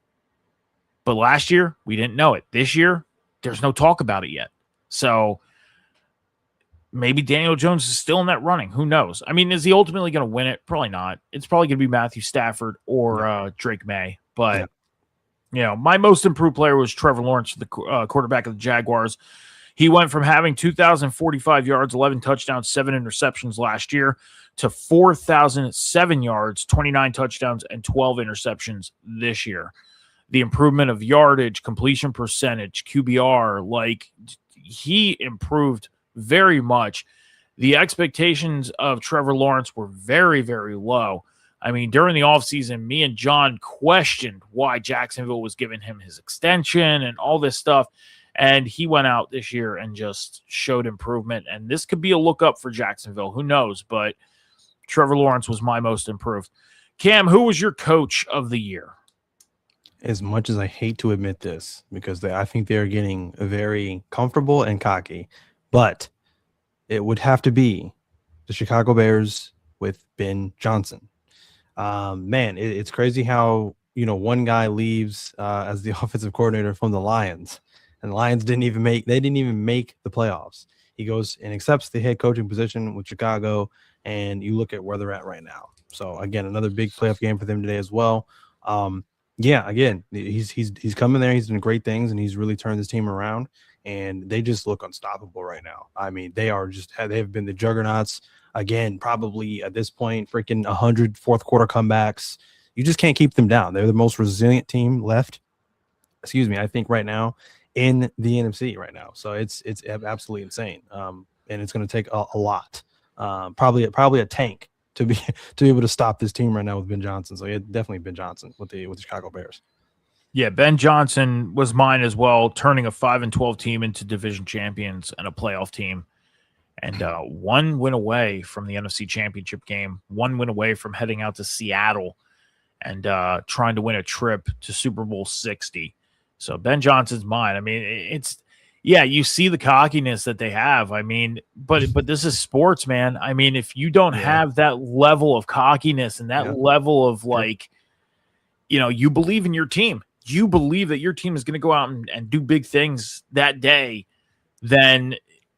But last year, we didn't know it. This year, there's no talk about it yet. So maybe Daniel Jones is still in that running. Who knows? I mean, is he ultimately going to win it? Probably not. It's probably going to be Matthew Stafford or Drake May. But, my most improved player was Trevor Lawrence, the quarterback of the Jaguars. He went from having 2,045 yards, 11 touchdowns, 7 interceptions last year to 4,007 yards, 29 touchdowns, and 12 interceptions this year. The improvement of yardage, completion percentage, QBR, he improved very much. The expectations of Trevor Lawrence were very, very low. I mean, during the offseason, me and John questioned why Jacksonville was giving him his extension and all this stuff. And he went out this year and just showed improvement. And this could be a look up for Jacksonville. Who knows? But Trevor Lawrence was my most improved. Cam, who was your coach of the year? As much as I hate to admit this, because I think they're getting very comfortable and cocky, but it would have to be the Chicago Bears with Ben Johnson. Man, it's crazy how, one guy leaves as the offensive coordinator from the Lions, and the Lions didn't even make the playoffs. He goes and accepts the head coaching position with Chicago, and you look at where they're at right now. So again, another big playoff game for them today as well. Again, he's coming there. He's doing great things, and he's really turned this team around. And they just look unstoppable right now. I mean, they've been the juggernauts again. Probably at this point, freaking 100 fourth quarter comebacks. You just can't keep them down. They're the most resilient team left. I think right now in the NFC right now. So it's absolutely insane. And it's going to take a lot. Probably a tank to be able to stop this team right now with Ben Johnson. So definitely Ben Johnson with the Chicago Bears. Yeah, Ben Johnson was mine as well, turning a 5-12 team into division champions and a playoff team. And 1 win away from the NFC Championship game, 1 win away from heading out to Seattle and trying to win a trip to Super Bowl 60. So Ben Johnson's mine. I mean, you see the cockiness that they have. I mean, but this is sports, man. I mean, if you don't have that level of cockiness and that level of you believe in your team, you believe that your team is going to go out and do big things that day, then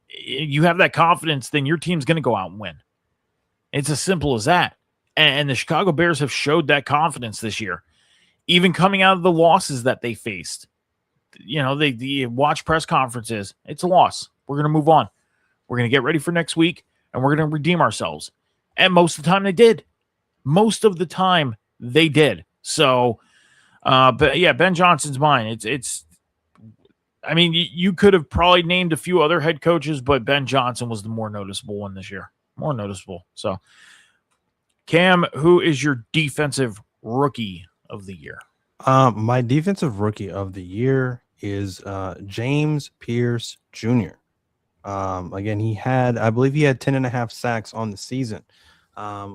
you have that confidence, then your team's going to go out and win. It's as simple as that. And the Chicago Bears have showed that confidence this year, even coming out of the losses that they faced. They watch press conferences. It's a loss. We're going to move on. We're going to get ready for next week, and we're going to redeem ourselves. And most of the time they did. So, but yeah, Ben Johnson's mine. I mean, you could have probably named a few other head coaches, but Ben Johnson was the more noticeable one this year. More noticeable. So, Cam, who is your defensive rookie of the year? My defensive rookie of the year is James Pierce Jr. Again, I believe he had 10.5 sacks on the season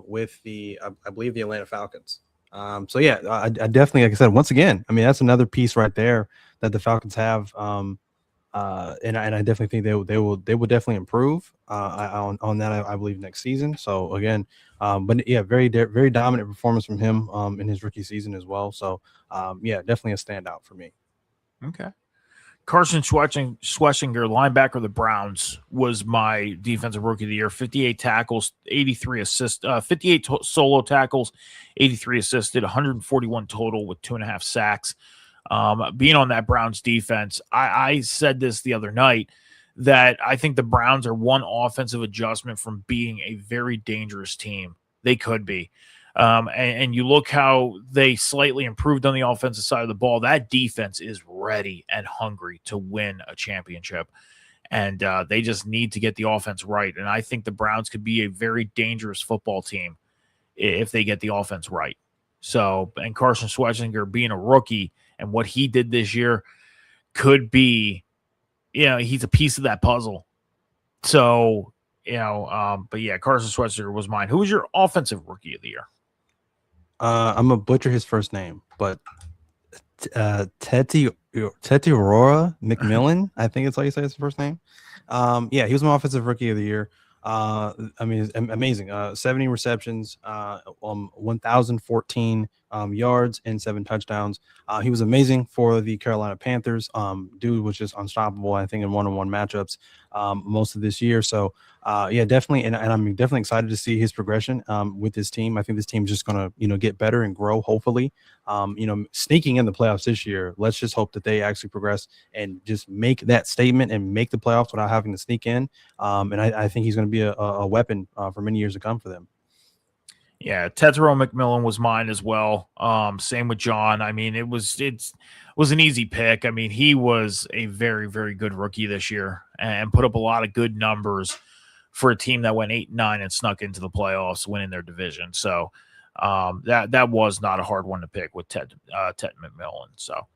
with I believe the Atlanta Falcons. I definitely, like I said, once again, I mean, that's another piece right there that the Falcons have. And I definitely think they will definitely improve on that. I believe next season. So again, very very dominant performance from him in his rookie season as well. So definitely a standout for me. Okay. Carson Schwetzinger, linebacker of the Browns, was my defensive rookie of the year. 58 tackles, 83 assists, 58 solo tackles, 83 assisted, 141 total with 2.5 sacks. Being on that Browns defense, I said this the other night that I think the Browns are one offensive adjustment from being a very dangerous team. They could be. And you look how they slightly improved on the offensive side of the ball. That defense is ready and hungry to win a championship. And they just need to get the offense right. And I think the Browns could be a very dangerous football team if they get the offense right. So, and Carson Schwetzinger being a rookie and what he did this year could be, he's a piece of that puzzle. So, but yeah, Carson Schwetzinger was mine. Who was your offensive rookie of the year? I'm gonna butcher his first name, but Tetiora McMillan, I think it's how you say his first name. He was my offensive rookie of the year. I mean, amazing. 70 receptions, 1,014 yards and 7 touchdowns. He was amazing for the Carolina Panthers. Dude was just unstoppable, I think, in one-on-one matchups most of this year. So, yeah, definitely. And I'm definitely excited to see his progression with his team. I think this team's just going to, get better and grow, hopefully. Sneaking in the playoffs this year, let's just hope that they actually progress and just make that statement and make the playoffs without having to sneak in. And I think he's going to be a weapon for many years to come for them. Yeah, Tetero McMillan was mine as well. Same with John. I mean, it was an easy pick. I mean, he was a very, very good rookie this year and put up a lot of good numbers for a team that went 8-9 and snuck into the playoffs, winning their division. So that was not a hard one to pick with Ted McMillan. So,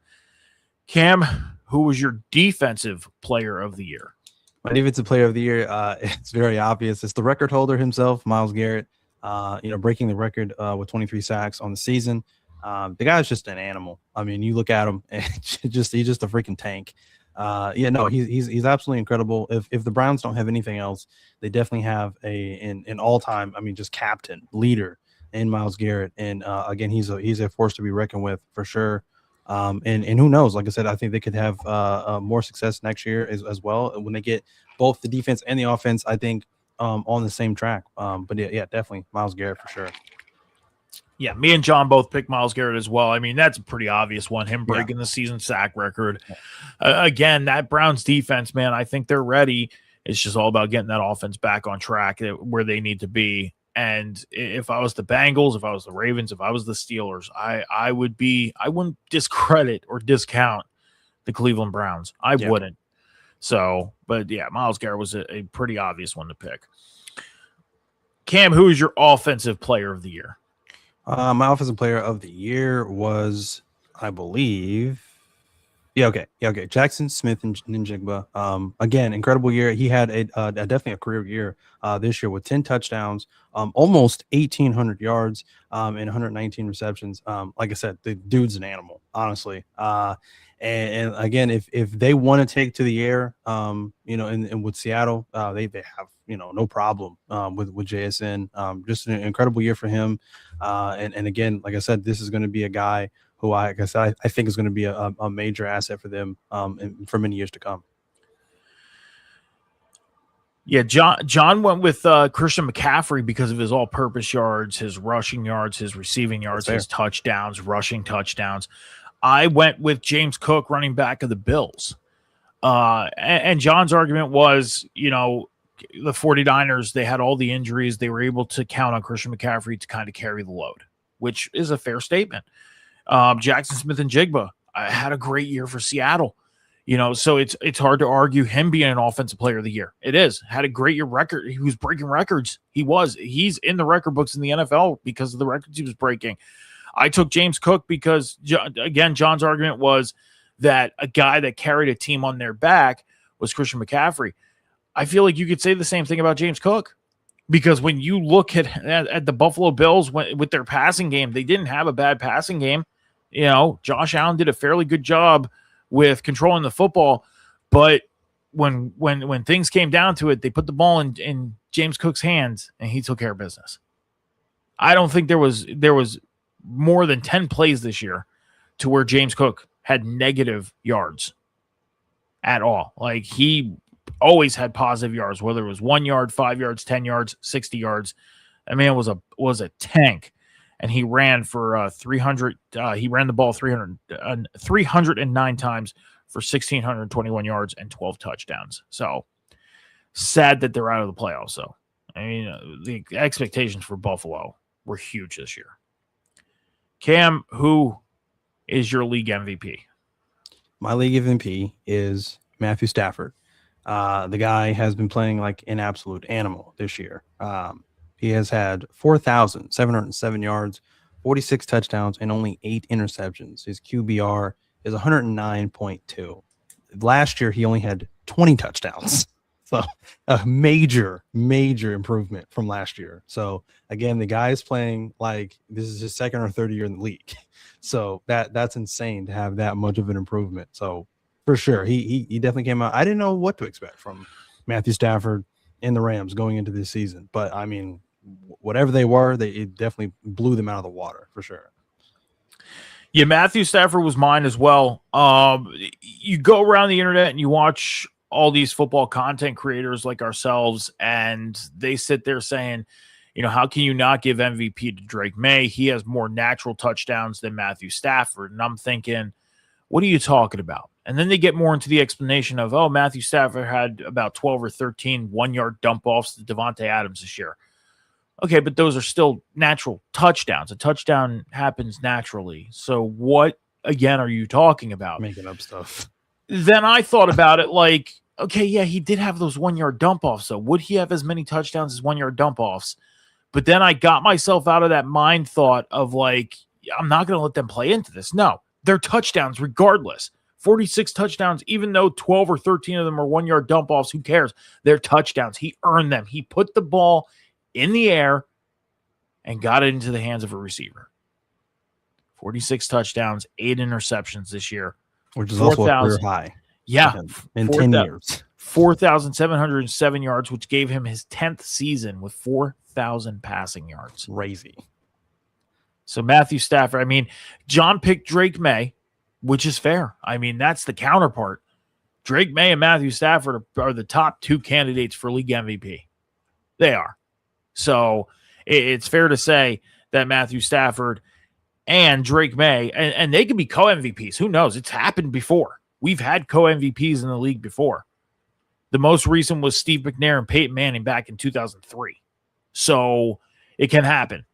Cam, who was your defensive player of the year? My defensive player of the year, it's very obvious. It's the record holder himself, Myles Garrett. Breaking the record with 23 sacks on the season. The guy's just an animal. I mean, you look at him and he's just a freaking tank. He's absolutely incredible. If the Browns don't have anything else, they definitely have an all-time, just captain, leader in Myles Garrett. And again, he's a force to be reckoned with for sure. And who knows? Like I said, I think they could have more success next year as well when they get both the defense and the offense, I think, on the same track. But yeah, definitely Myles Garrett for sure. Yeah, me and John both picked Myles Garrett as well. I mean, that's a pretty obvious one, him breaking the season sack record. Again, that Browns defense, man, I think they're ready. It's just all about getting that offense back on track where they need to be. And if I was the Bengals, if I was the Ravens, if I was the Steelers, I wouldn't discredit or discount the Cleveland Browns. I wouldn't. So, but yeah, Myles Garrett was a pretty obvious one to pick. Cam, who is your offensive player of the year? My offensive player of the year was, I believe, Jackson Smith and Njigba. Again, incredible year. He had definitely a career year this year with 10 touchdowns, almost 1,800 yards, and 119 receptions. Like I said, the dude's an animal, honestly. And again, if they want to take to the air, and with Seattle, they have no problem with JSN. Just an incredible year for him. And again, like I said, this is going to be a guy who I think is going to be a major asset for them for many years to come. Yeah, John went with Christian McCaffrey because of his all-purpose yards, his rushing yards, his receiving yards, his touchdowns, rushing touchdowns. I went with James Cook, running back of the Bills. And John's argument was, the 49ers, they had all the injuries. They were able to count on Christian McCaffrey to kind of carry the load, which is a fair statement. Jackson Smith and Jigba had a great year for Seattle. So it's hard to argue him being an offensive player of the year. It is. Had a great year record. He was breaking records. He's in the record books in the NFL because of the records he was breaking. I took James Cook because, again, John's argument was that a guy that carried a team on their back was Christian McCaffrey. I feel like you could say the same thing about James Cook because when you look at the Buffalo Bills with their passing game, they didn't have a bad passing game. Josh Allen did a fairly good job with controlling the football, but when things came down to it, they put the ball in James Cook's hands and he took care of business. I don't think there was more than 10 plays this year to where James Cook had negative yards at all. Like he always had positive yards, whether it was 1 yard, 5 yards, 10 yards, 60 yards. That man was a tank. And he ran for 300. He ran the ball 309 times for 1,621 yards and 12 touchdowns. So sad that they're out of the playoffs. So, the expectations for Buffalo were huge this year. Cam, who is your league MVP? My league MVP is Matthew Stafford. The guy has been playing like an absolute animal this year. He has had 4,707 yards, 46 touchdowns, and only 8 interceptions. His QBR is 109.2. Last year, he only had 20 touchdowns. So a major, major improvement from last year. So again, the guy is playing like this is his second or third year in the league. So that's insane to have that much of an improvement. So for sure, he definitely came out. I didn't know what to expect from Matthew Stafford in the Rams going into this season, but whatever they were, it definitely blew them out of the water for sure. Yeah, Matthew Stafford was mine as well. You go around the internet and you watch all these football content creators like ourselves, and they sit there saying, how can you not give MVP to Drake May? He has more natural touchdowns than Matthew Stafford. And I'm thinking, what are you talking about? And then they get more into the explanation of, Matthew Stafford had about 12 or 13 one-yard dump-offs to Devontae Adams this year. Okay, but those are still natural touchdowns. A touchdown happens naturally. So what, again, are you talking about? Making up stuff. Then I thought about it like, okay, yeah, he did have those one-yard dump-offs. So would he have as many touchdowns as one-yard dump-offs? But then I got myself out of that mind thought of like, I'm not going to let them play into this. No, they're touchdowns regardless. 46 touchdowns, even though 12 or 13 of them are one-yard dump-offs, who cares? They're touchdowns. He earned them. He put the ball in the air and got it into the hands of a receiver. 46 touchdowns, 8 interceptions this year. Which is also a career high. Yeah. In 10 years. 4,707 yards, which gave him his 10th season with 4,000 passing yards. Crazy. So Matthew Stafford, John picked Drake May, which is fair. That's the counterpart. Drake May and Matthew Stafford are the top 2 candidates for league MVP. They are. So it's fair to say that Matthew Stafford and Drake May, and they could be co-MVPs. Who knows? It's happened before. We've had co-MVPs in the league before. The most recent was Steve McNair and Peyton Manning back in 2003. So it can happen.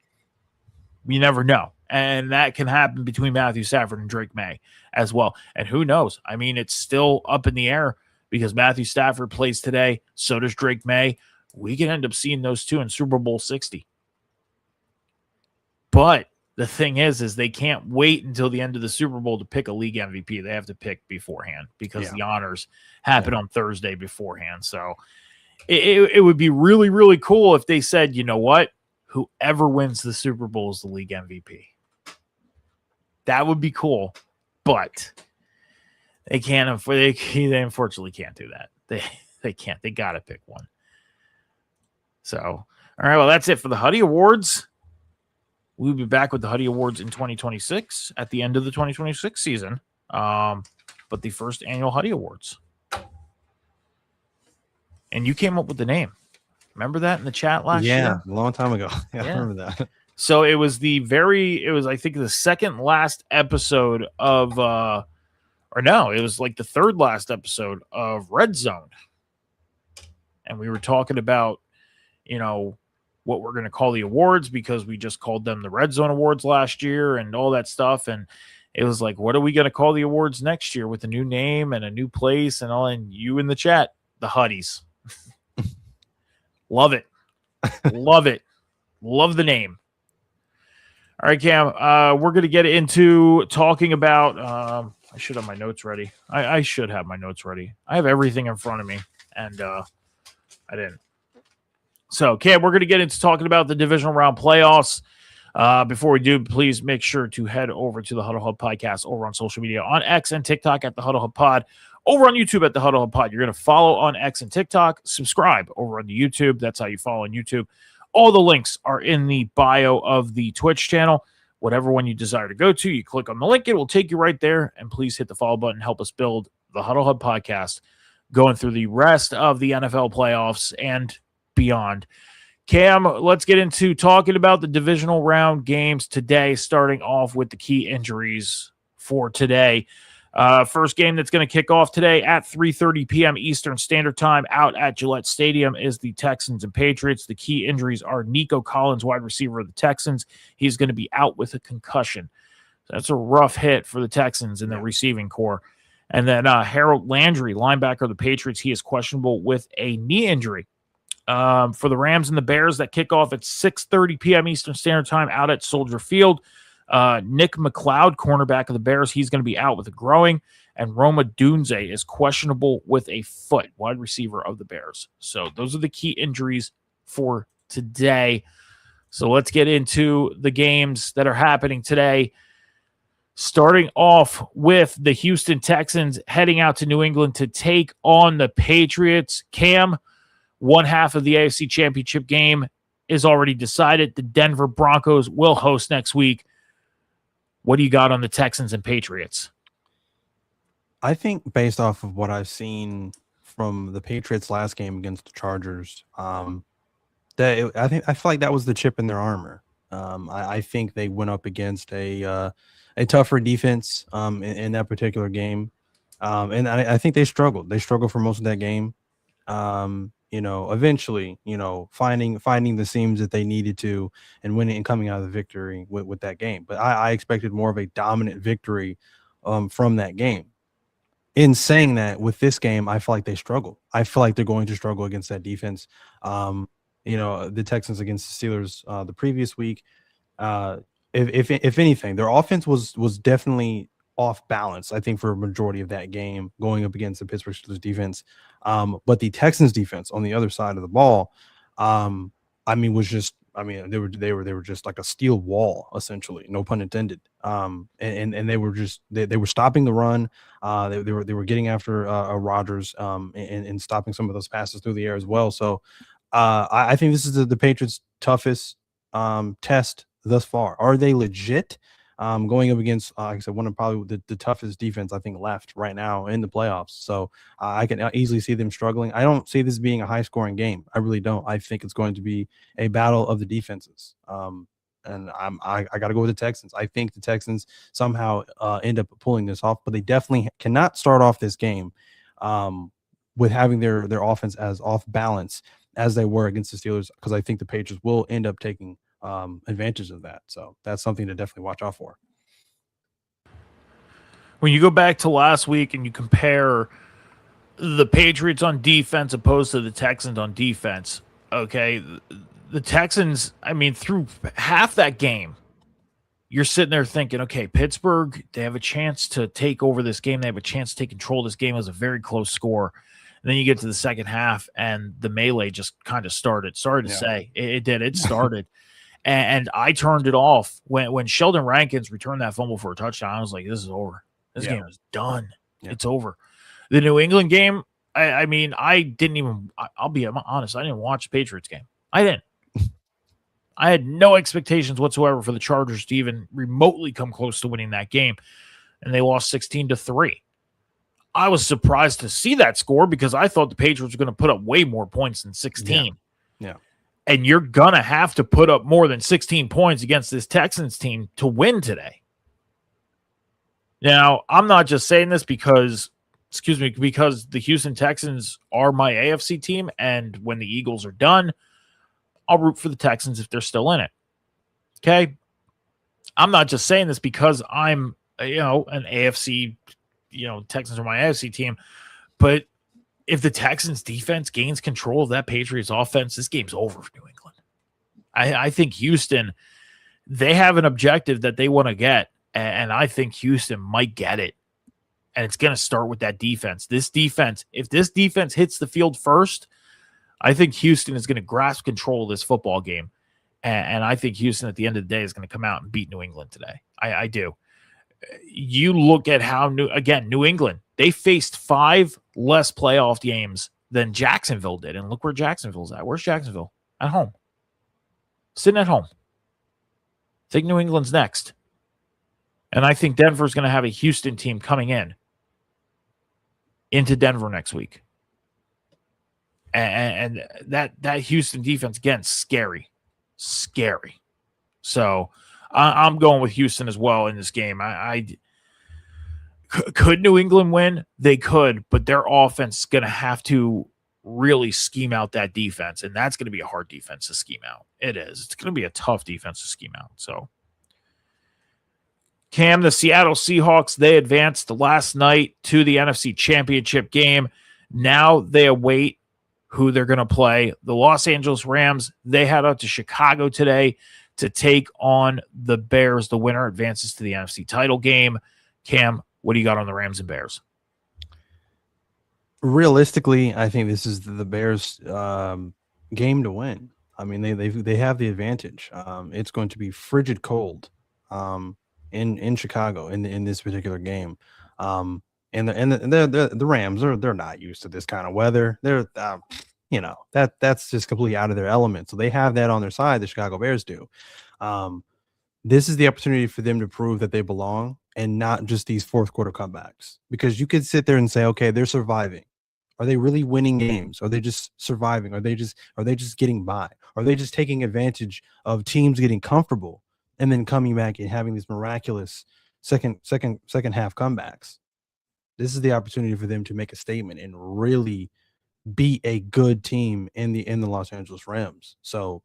You never know. And that can happen between Matthew Stafford and Drake May as well. And who knows? It's still up in the air because Matthew Stafford plays today. So does Drake May. We can end up seeing those two in Super Bowl 60. But the thing is they can't wait until the end of the Super Bowl to pick a league MVP. They have to pick beforehand because the honors happen on Thursday beforehand. So it would be really, really cool if they said, you know what? Whoever wins the Super Bowl is the league MVP. That would be cool. But they can't. They unfortunately can't do that. They can't. They got to pick one. So, all right, well, that's it for the Huddy Awards. We'll be back with the Huddy Awards in 2026 at the end of the 2026 season. But the first annual Huddy Awards. And you came up with the name. Remember that in the chat last year? Yeah, a long time ago. Yeah, I remember that. So it was I think the second last episode of, it was like the third last episode of Red Zone. And we were talking about, what we're going to call the awards because we just called them the Red Zone Awards last year and all that stuff. And it was like, what are we going to call the awards next year with a new name and a new place and all? And you in the chat, the Huddies. Love it. Love it. Love the name. All right, Cam, we're going to get into talking about, I should have my notes ready. I should have my notes ready. I have everything in front of me and I didn't. So, Cam, we're going to get into talking about the divisional round playoffs. Before we do, please make sure to head over to the Huddle Hub Podcast over on social media on X and TikTok at the Huddle Hub Pod, over on YouTube at the Huddle Hub Pod. You're going to follow on X and TikTok, subscribe over on the YouTube. That's how you follow on YouTube. All the links are in the bio of the Twitch channel. Whatever one you desire to go to, you click on the link. It will take you right there. And please hit the follow button. Help us build the Huddle Hub Podcast going through the rest of the NFL playoffs and beyond. Cam, let's get into talking about the divisional round games today, starting off with the key injuries for today. First game that's going to kick off today at 3:30 p.m. Eastern Standard Time out at Gillette Stadium is the Texans and Patriots. The key injuries are Nico Collins, wide receiver of the Texans. He's going to be out with a concussion. That's a rough hit for the Texans in the receiving core. And then Harold Landry, linebacker of the Patriots, he is questionable with a knee injury. For the Rams and the Bears that kick off at 6:30 p.m. Eastern Standard Time out at Soldier Field. Nick McLeod, cornerback of the Bears, he's going to be out with a growing. And Roma Dunze is questionable with a foot, wide receiver of the Bears. So those are the key injuries for today. So let's get into the games that are happening today. Starting off with the Houston Texans heading out to New England to take on the Patriots. Cam, one half of the AFC Championship game is already decided. The Denver Broncos will host next week. What do you got on the Texans and Patriots? I think based off of what I've seen from the Patriots last game against the Chargers, I feel like that was the chip in their armor. I think they went up against a tougher defense in that particular game, and I think they struggled. They struggled for most of that game. Eventually, finding the seams that they needed to and winning and coming out of the victory with that game. But I expected more of a dominant victory from that game. In saying that, with this game, I feel like they struggle. I feel like they're going to struggle against that defense. The Texans against the Steelers the previous week. If anything, their offense was definitely off balance, I think, for a majority of that game going up against the Pittsburgh Steelers defense. But the Texans defense on the other side of the ball, they were just like a steel wall, essentially, no pun intended. And they were stopping the run. They were getting after Rodgers and stopping some of those passes through the air as well. So I think this is the Patriots' toughest test thus far. Are they legit? Going up against, like I said, one of probably the toughest defense I think left right now in the playoffs. So I can easily see them struggling. I don't see this being a high scoring game. I really don't. I think it's going to be a battle of the defenses. And I got to go with the Texans. I think the Texans somehow end up pulling this off, but they definitely cannot start off this game with having their offense as off balance as they were against the Steelers, because I think the Patriots will end up taking advantage of that. So that's something to definitely watch out for. When you go back to last week and you compare the Patriots on defense opposed to the Texans on defense, okay, the Texans, I mean, through half that game, you're sitting there thinking, okay, Pittsburgh, they have a chance to take over this game. They have a chance to take control of this game. It was a very close score. And then you get to the second half and the melee just kind of started. Sorry to say, it did. It started. And I turned it off when Sheldon Rankins returned that fumble for a touchdown. I was like, this is over. This game is done. Yeah. It's over. The New England game, I mean, I didn't even, I'll be honest, I didn't watch the Patriots game. I didn't. I had no expectations whatsoever for the Chargers to even remotely come close to winning that game. And they lost 16-3. I was surprised to see that score because I thought the Patriots were going to put up way more points than 16. Yeah. And you're going to have to put up more than 16 points against this Texans team to win today. Now, I'm not just saying this because the Houston Texans are my AFC team, and when the Eagles are done, I'll root for the Texans if they're still in it. Okay? I'm not just saying this because I'm, an AFC, Texans are my AFC team, but if the Texans defense gains control of that Patriots offense, this game's over for New England. I think Houston, they have an objective that they want to get, and I think Houston might get it. And it's going to start with that defense. This defense, if this defense hits the field first, I think Houston is going to grasp control of this football game. And I think Houston at the end of the day is going to come out and beat New England today. I do. You look at how New England, they faced 5 less playoff games than Jacksonville did. And look where Jacksonville's at. Where's Jacksonville? At home. Sitting at home. I think New England's next. And I think Denver's going to have a Houston team coming into Denver next week. And that Houston defense, again, scary. So I'm going with Houston as well in this game. Could New England win? They could, but their offense is going to have to really scheme out that defense, and that's going to be a hard defense to scheme out. It is. It's going to be a tough defense to scheme out. So, Cam, the Seattle Seahawks, they advanced last night to the NFC Championship game. Now they await who they're going to play. The Los Angeles Rams, they head out to Chicago today to take on the Bears. The winner advances to the NFC title game. Cam, what do you got on the Rams and Bears? Realistically, I think this is the Bears' game to win. I mean, they have the advantage. It's going to be frigid cold in Chicago in this particular game. And the Rams, they're not used to this kind of weather. that's just completely out of their element. So they have that on their side. The Chicago Bears do. This is the opportunity for them to prove that they belong and not just these fourth quarter comebacks, because you could sit there and say, okay, they're surviving. Are they really winning games? Are they just surviving? Are they just getting by? Are they just taking advantage of teams getting comfortable and then coming back and having these miraculous second half comebacks? This is the opportunity for them to make a statement and really be a good team in the Los Angeles Rams. So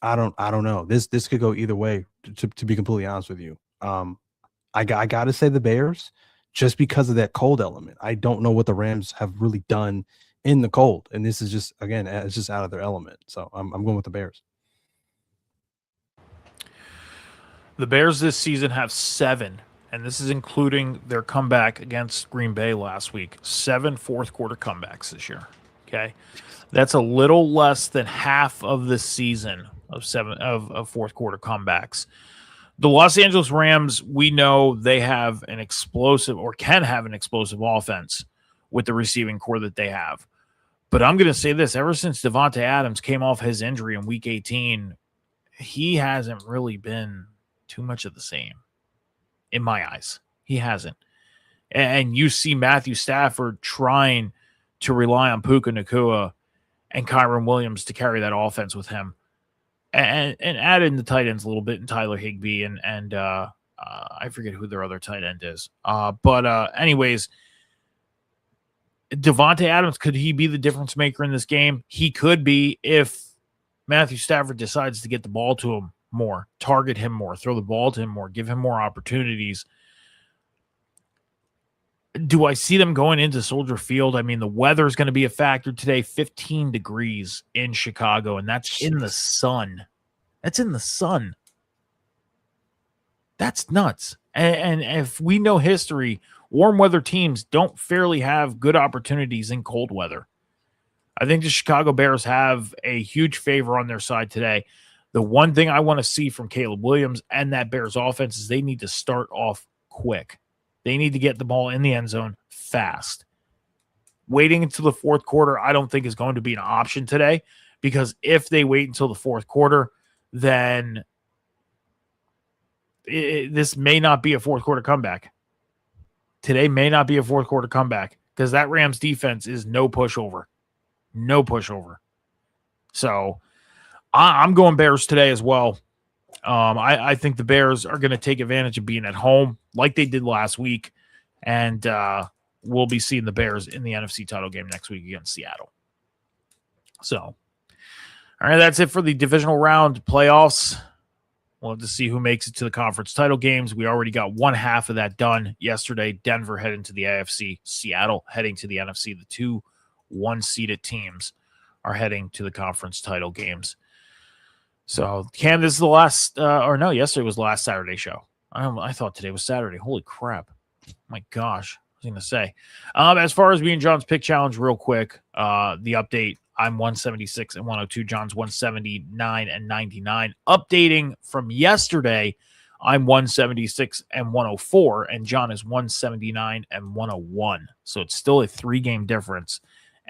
I don't know. This could go either way, to be completely honest with you. I got to say the Bears, just because of that cold element. I don't know what the Rams have really done in the cold, and this is just, again, it's just out of their element. So I'm going with the Bears. The Bears this season have 7, and this is including their comeback against Green Bay last week. 7 fourth quarter comebacks this year. Okay, that's a little less than half of the season of fourth quarter comebacks. The Los Angeles Rams, we know they have an explosive, or can have an explosive offense with the receiving core that they have. But I'm going to say this, ever since Devontae Adams came off his injury in week 18, he hasn't really been too much of the same in my eyes. He hasn't. And you see Matthew Stafford trying to rely on Puka Nacua and Kyron Williams to carry that offense with him. And add in the tight ends a little bit, and Tyler Higbee and I forget who their other tight end is. But anyways, Devontae Adams, could he be the difference maker in this game? He could be, if Matthew Stafford decides to get the ball to him more, target him more, throw the ball to him more, give him more opportunities. Do I see them going into Soldier Field? I mean, the weather is going to be a factor today. 15 degrees in Chicago, and that's in the sun. That's in the sun. That's nuts. And if we know history, warm weather teams don't fairly have good opportunities in cold weather. I think the Chicago Bears have a huge favor on their side today. The one thing I want to see from Caleb Williams and that Bears offense is they need to start off quick. They need to get the ball in the end zone fast. Waiting until the fourth quarter, I don't think is going to be an option today, because if they wait until the fourth quarter, then this may not be a fourth quarter comeback. Today may not be a fourth quarter comeback, because that Rams defense is no pushover. No pushover. So I'm going Bears today as well. I think the Bears are going to take advantage of being at home like they did last week, and we'll be seeing the Bears in the NFC title game next week against Seattle. So, all right, that's it for the divisional round playoffs. We'll have to see who makes it to the conference title games. We already got one half of that done yesterday. Denver heading to the AFC, Seattle heading to the NFC. The 2 1-seeded teams are heading to the conference title games. So, Cam, this is the last, yesterday was the last Saturday show. I thought today was Saturday. Holy crap. My gosh. I was going to say. As far as me and John's pick challenge, real quick, the update, I'm 176 and 102. John's 179 and 99. Updating from yesterday, I'm 176 and 104, and John is 179 and 101. So it's still a 3-game difference.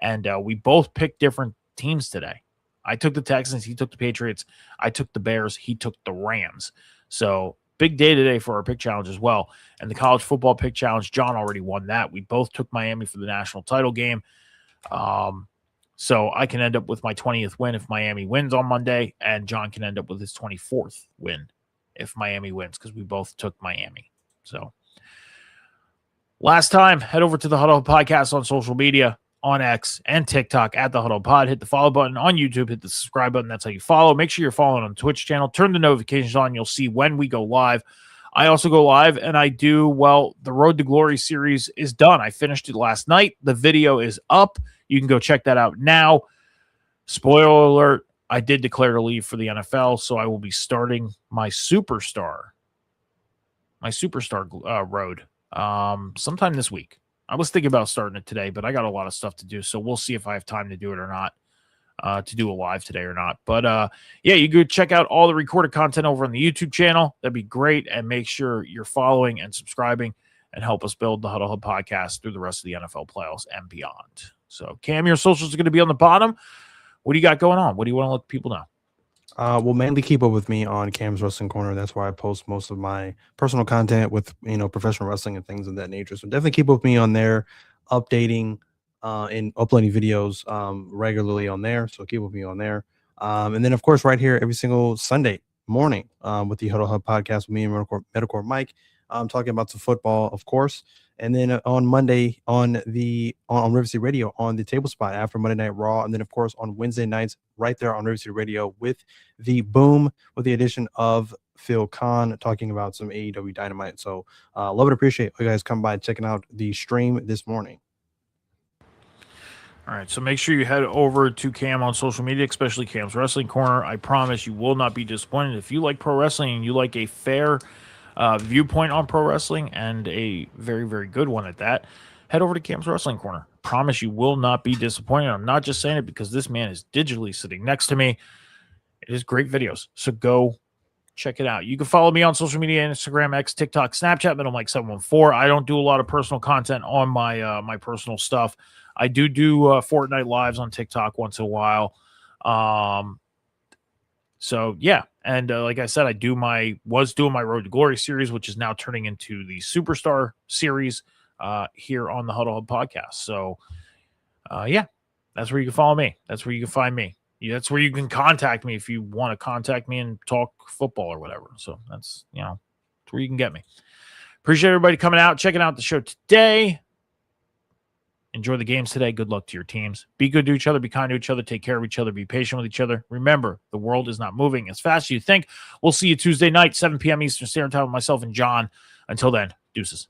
And we both picked different teams today. I took the Texans. He took the Patriots. I took the Bears. He took the Rams. So big day today for our pick challenge as well. And the college football pick challenge, John already won that. We both took Miami for the national title game. So I can end up with my 20th win if Miami wins on Monday, and John can end up with his 24th win if Miami wins, because we both took Miami. So last time, head over to the Huddle Podcast on social media, on X and TikTok at the Huddle Pod. Hit the follow button on YouTube. Hit the subscribe button. That's how you follow. Make sure you're following on the Twitch channel. Turn the notifications on. You'll see when we go live. I also go live, and I do, the Road to Glory series is done. I finished it last night. The video is up. You can go check that out now. Spoiler alert, I did declare to leave for the NFL, so I will be starting my superstar road sometime this week. I was thinking about starting it today, but I got a lot of stuff to do, so we'll see if I have time to do it or not, to do a live today or not. But yeah, you go check out all the recorded content over on the YouTube channel. That'd be great, and make sure you're following and subscribing and help us build the Huddle Hub podcast through the rest of the NFL playoffs and beyond. So, Cam, your socials are going to be on the bottom. What do you got going on? What do you want to let people know? Well, mainly keep up with me on Cam's Wrestling Corner. That's where I post most of my personal content with, professional wrestling and things of that nature. So definitely keep up with me on there, updating and uploading videos regularly on there. So keep up with me on there. And then, of course, right here every single Sunday morning with the Huddle Hub podcast with me and Metacore Mike. I'm talking about some football, of course. And then on Monday on River City Radio on the Table Spot after Monday Night Raw. And then, of course, on Wednesday nights right there on River City Radio with the Boom with the addition of Phil Khan talking about some AEW Dynamite. So love and appreciate you guys come by checking out the stream this morning. All right, so make sure you head over to Cam on social media, especially Cam's Wrestling Corner. I promise you will not be disappointed. If you like pro wrestling and you like a fair viewpoint on pro wrestling and a very, very good one at that, head over to Cam's Wrestling Corner. Promise you will not be disappointed. I'm not just saying it because this man is digitally sitting next to me. It is great videos, so go check it out. You can follow me on social media, Instagram, X, TikTok, Snapchat, MiddleMike714. I don't do a lot of personal content on my my personal stuff. I do Fortnite lives on TikTok once in a while. So yeah, and like I said, was doing my Road to Glory series, which is now turning into the Superstar series here on the Huddle Hub podcast. So yeah, that's where you can follow me. That's where you can find me. That's where you can contact me if you want to contact me and talk football or whatever. So that's that's where you can get me. Appreciate everybody coming out, checking out the show today. Enjoy the games today. Good luck to your teams. Be good to each other. Be kind to each other. Take care of each other. Be patient with each other. Remember, the world is not moving as fast as you think. We'll see you Tuesday night, 7 p.m. Eastern Standard Time with myself and John. Until then, deuces.